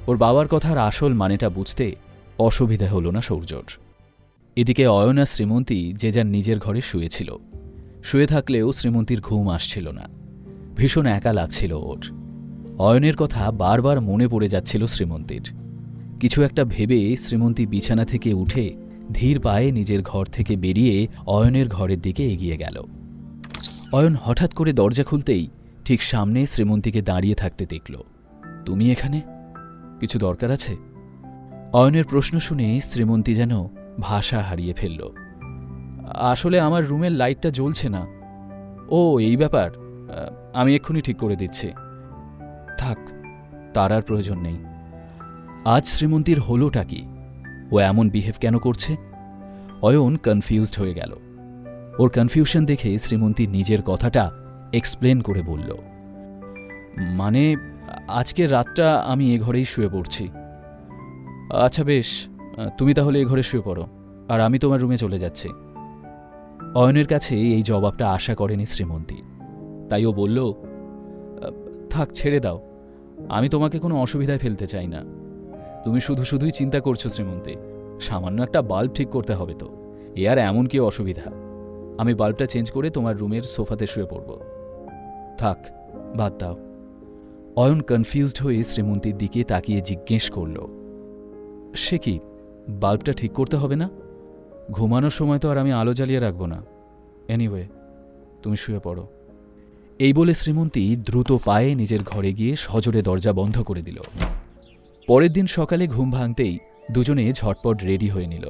ওর বাবার কথার আসল মানেটা বুঝতে অসুবিধা হলো না সূর্যর। এদিকে অয়ন আর শ্রীমন্তী যে যার নিজের ঘরে শুয়েছিল। শুয়ে থাকলেও শ্রীমন্তীর ঘুম আসছিল না, ভীষণ একা লাগছিল ওর। অয়নের কথা বারবার মনে পড়ে যাচ্ছিল শ্রীমন্তীর। কিছু একটা ভেবে শ্রীমন্তী বিছানা থেকে উঠে ধীর পায়ে নিজের ঘর থেকে বেরিয়ে অয়নের ঘরের দিকে এগিয়ে গেল। অয়ন হঠাৎ করে দরজা খুলতেই ঠিক সামনে শ্রীমন্তীকে দাঁড়িয়ে থাকতে দেখল। তুমি এখানে? কিছু দরকার আছে? অয়নের প্রশ্ন শুনে শ্রীমন্তী যেন ভাষা হারিয়ে ফেলল। আসলে আমার রুমের লাইটটা জ্বলছে না। ও, এই ব্যাপার, আমি এক্ষুনি ঠিক করে দিচ্ছি। থাক, তার আর প্রয়োজন নেই। আজ শ্রীমন্তীর হলোটা কি? ও এমন বিহেভ কেন করছে? অয়ন কনফিউজড হয়ে গেল। ওর কনফিউশন দেখে শ্রীমন্তী নিজের কথাটা এক্সপ্লেন করে বলল, মানে আজকের রাতটা আমি এ ঘরেই শুয়ে পড়ছি। আচ্ছা বেশ, তুমি তাহলে এ ঘরে শুয়ে পড়ো, আর আমি তোমার রুমে চলে যাচ্ছি। অয়নের কাছে এই জবাবটা আশা করেনি শ্রীমন্তী, তাই ও বলল, থাক, ছেড়ে দাও, আমি তোমাকে কোনো অসুবিধায় ফেলতে চাই না। তুমি শুধুই চিন্তা করছো শ্রীমন্তী, সামান্য একটা বাল্ব ঠিক করতে হবে তো, এ আর এমন কি অসুবিধা? আমি বাল্বটা চেঞ্জ করে তোমার রুমের সোফাতে শুয়ে পড়ব। থাক, বাদ দাও। অয়ন কনফিউজড হয়ে শ্রীমন্তীর দিকে তাকিয়ে জিজ্ঞেস করল, সে কি, বাল্বটা ঠিক করতে হবে না? ঘুমানোর সময় তো আর আমি আলো জ্বালিয়ে রাখব না। এনিওয়ে, তুমি শুয়ে পড়ো। এই বলে শ্রীমন্তী দ্রুত পায়ে নিজের ঘরে গিয়ে সজোরে দরজা বন্ধ করে দিল। পরের দিন সকালে ঘুম ভাঙতেই দুজনে ঝটপট রেডি হয়ে নিল।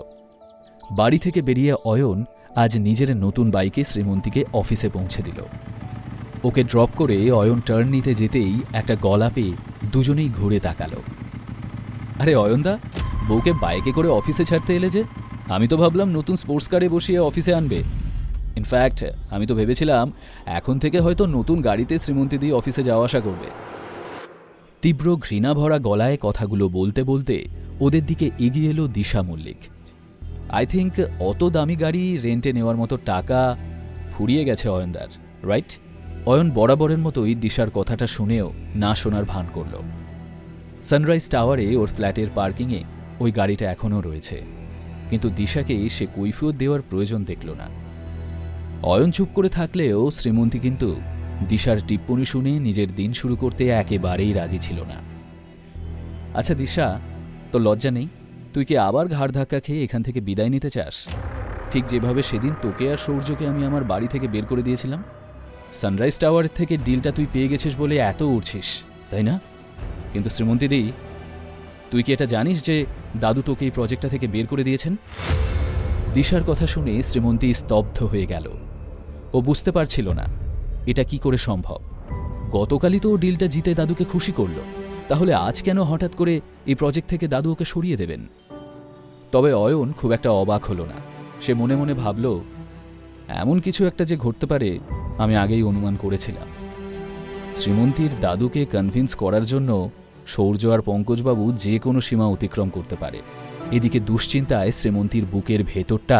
বাড়ি থেকে বেরিয়ে অয়ন আজ নিজের নতুন বাইকে শ্রীমন্তীকে অফিসে পৌঁছে দিল। ওকে ড্রপ করে অয়ন টার্ন নিতে যেতেই একটা গলা পেয়ে দুজনেই ঘুরে তাকালো। আরে অয়নদা, বউকে বাইকে করে অফিসে ছাড়তে এলে যে? আমি তো ভাবলাম নতুন স্পোর্টস কারে বসিয়ে অফিসে আনবে। ইনফ্যাক্ট আমি তো ভেবেছিলাম এখন থেকে হয়তো নতুন গাড়িতে শ্রীমন্তী দিয়ে অফিসে যাওয়া আসা করবে। তীব্র ঘৃণা ভরা গলায় কথাগুলো বলতে বলতে ওদের দিকে এগিয়ে এলো দিশা মল্লিক। আই থিঙ্ক অত দামি গাড়ি রেন্টে নেওয়ার মতো টাকা ফুরিয়ে গেছে অয়নদার, রাইট? অয়ন বরাবরের মতোই দিশার কথাটা শুনেও না শোনার ভান করল। সানরাইজ টাওয়ারে ওর ফ্ল্যাটের পার্কিংয়ে ওই গাড়িটা এখনও রয়েছে, কিন্তু দিশাকে সে কৈফিয়ত দেওয়ার প্রয়োজন দেখল না। অয়ন চুপ করে থাকলেও শ্রীমন্তী কিন্তু দিশার টিপ্পনি শুনে নিজের দিন শুরু করতে একেবারেই রাজি ছিল না। আচ্ছা দিশা, তোর লজ্জা নেই? তুই কি আবার ঘাড় ধাক্কা খেয়ে এখান থেকে বিদায় নিতে চাস? ঠিক যেভাবে সেদিন তোকে আর সূর্যকে আমি আমার বাড়ি থেকে বের করে দিয়েছিলাম। সানরাইজ টাওয়ার থেকে ডিলটা তুই পেয়ে গেছিস বলে এত উঠছিস, তাই না? কিন্তু শ্রীমন্তী দি, তুই কি এটা জানিস যে দাদু তোকে এই প্রজেক্টটা থেকে বের করে দিয়েছেন? দিশার কথা শুনে শ্রীমন্তী স্তব্ধ হয়ে গেল। ও বুঝতে পারছিল না এটা কি করে সম্ভব। গতকালই তো ও ডিলটা জিতে দাদুকে খুশি করল, তাহলে আজ কেন হঠাৎ করে এই প্রজেক্ট থেকে দাদু ওকে সরিয়ে দেবেন? তবে অয়ন খুব একটা অবাক হল না। সে মনে মনে ভাবল, এমন কিছু একটা যে ঘটতে পারে আমি আগেই অনুমান করেছিলাম। শ্রীমন্তীর দাদুকে কনভিন্স করার জন্য সূর্য আর পঙ্কজবাবু যে কোনো সীমা অতিক্রম করতে পারে। এদিকে দুশ্চিন্তায় শ্রীমন্তীর বুকের ভেতরটা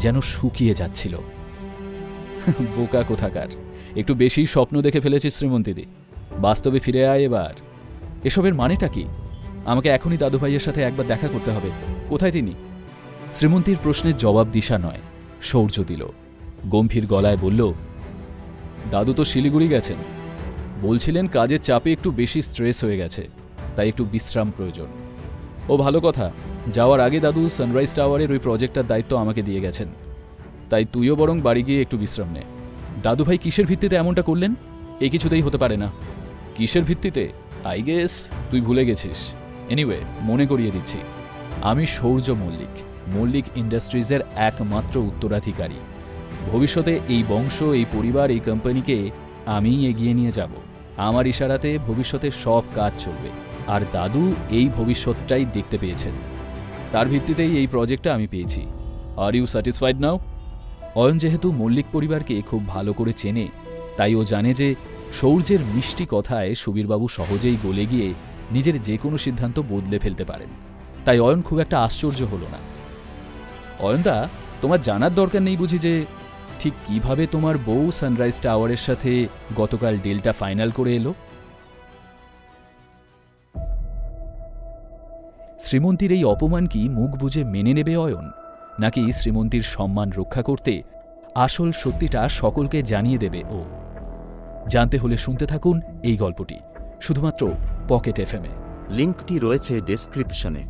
যেন শুকিয়ে যাচ্ছিল। বোকা কোথাকার, একটু বেশি স্বপ্ন দেখে ফেলেছিস শ্রীমন্তীদি। বাস্তবে ফিরে আয় এবার। এসবের মানেটা কি? আমাকে এখনই দাদুভাইয়ের সাথে একবার দেখা করতে হবে। কোথায় তিনি? শ্রীমন্তীর প্রশ্নের জবাব দিশা নয়, শৌর্য দিল। গম্ভীর গলায় বলল, দাদু তো শিলিগুড়ি গেছেন। বলছিলেন কাজের চাপে একটু বেশি স্ট্রেস হয়ে গেছে, তাই একটু বিশ্রাম প্রয়োজন। ও ভালো কথা, যাওয়ার আগে দাদু সানরাইজ টাওয়ারের ওই প্রজেক্টটার দায়িত্ব আমাকে দিয়ে গেছেন, তাই তুইও বরং বাড়ি গিয়ে একটু বিশ্রাম নে। দাদুভাই কিসের ভিত্তিতে এমনটা করলেন? এ কিছুতেই হতে পারে না। কিসের ভিত্তিতে? আই গেস তুই ভুলে গেছিস। এনিওয়ে, মনে করিয়ে দিচ্ছি, আমি শৌর্য মল্লিক, মল্লিক ইন্ডাস্ট্রিজের একমাত্র উত্তরাধিকারী। ভবিষ্যতে এই বংশ, এই পরিবার, এই কোম্পানিকে আমিই এগিয়ে নিয়ে যাব। আমার ইশারাতে ভবিষ্যতে সব কাজ চলবে, আর দাদু এই ভবিষ্যৎটাই দেখতে পেয়েছেন। তার ভিত্তিতেই এই প্রজেক্টটা আমি পেয়েছি। আর ইউ স্যাটিসফাইড নাও? অয়ন যেহেতু মল্লিক পরিবারকে খুব ভালো করে চেনে, তাই ও জানে যে শৌর্যের মিষ্টি কথায় সুবীরবাবু সহজেই গলে গিয়ে নিজের যে কোনো সিদ্ধান্ত বদলে ফেলতে পারেন। তাই অয়ন খুব একটা আশ্চর্য হলো না। অয়নদা, তোমার জানার দরকার নেই বুঝি যে ঠিক কিভাবে তোমার বউ সানরাইজ টাওয়ারের সাথে গতকাল ডিলটা ফাইনাল করে এলো? শ্রীমন্তীর এই অপমান কি মুখ বুজে মেনে নেবে অয়ন, নাকি শ্রীমন্তীর সম্মান রক্ষা করতে আসল সত্যিটা সকলকে জানিয়ে দেবে ও? জানতে হলে শুনতে থাকুন এই গল্পটি শুধুমাত্র পকেট এফএমে। লিঙ্কটি রয়েছে ডেসক্রিপশনে।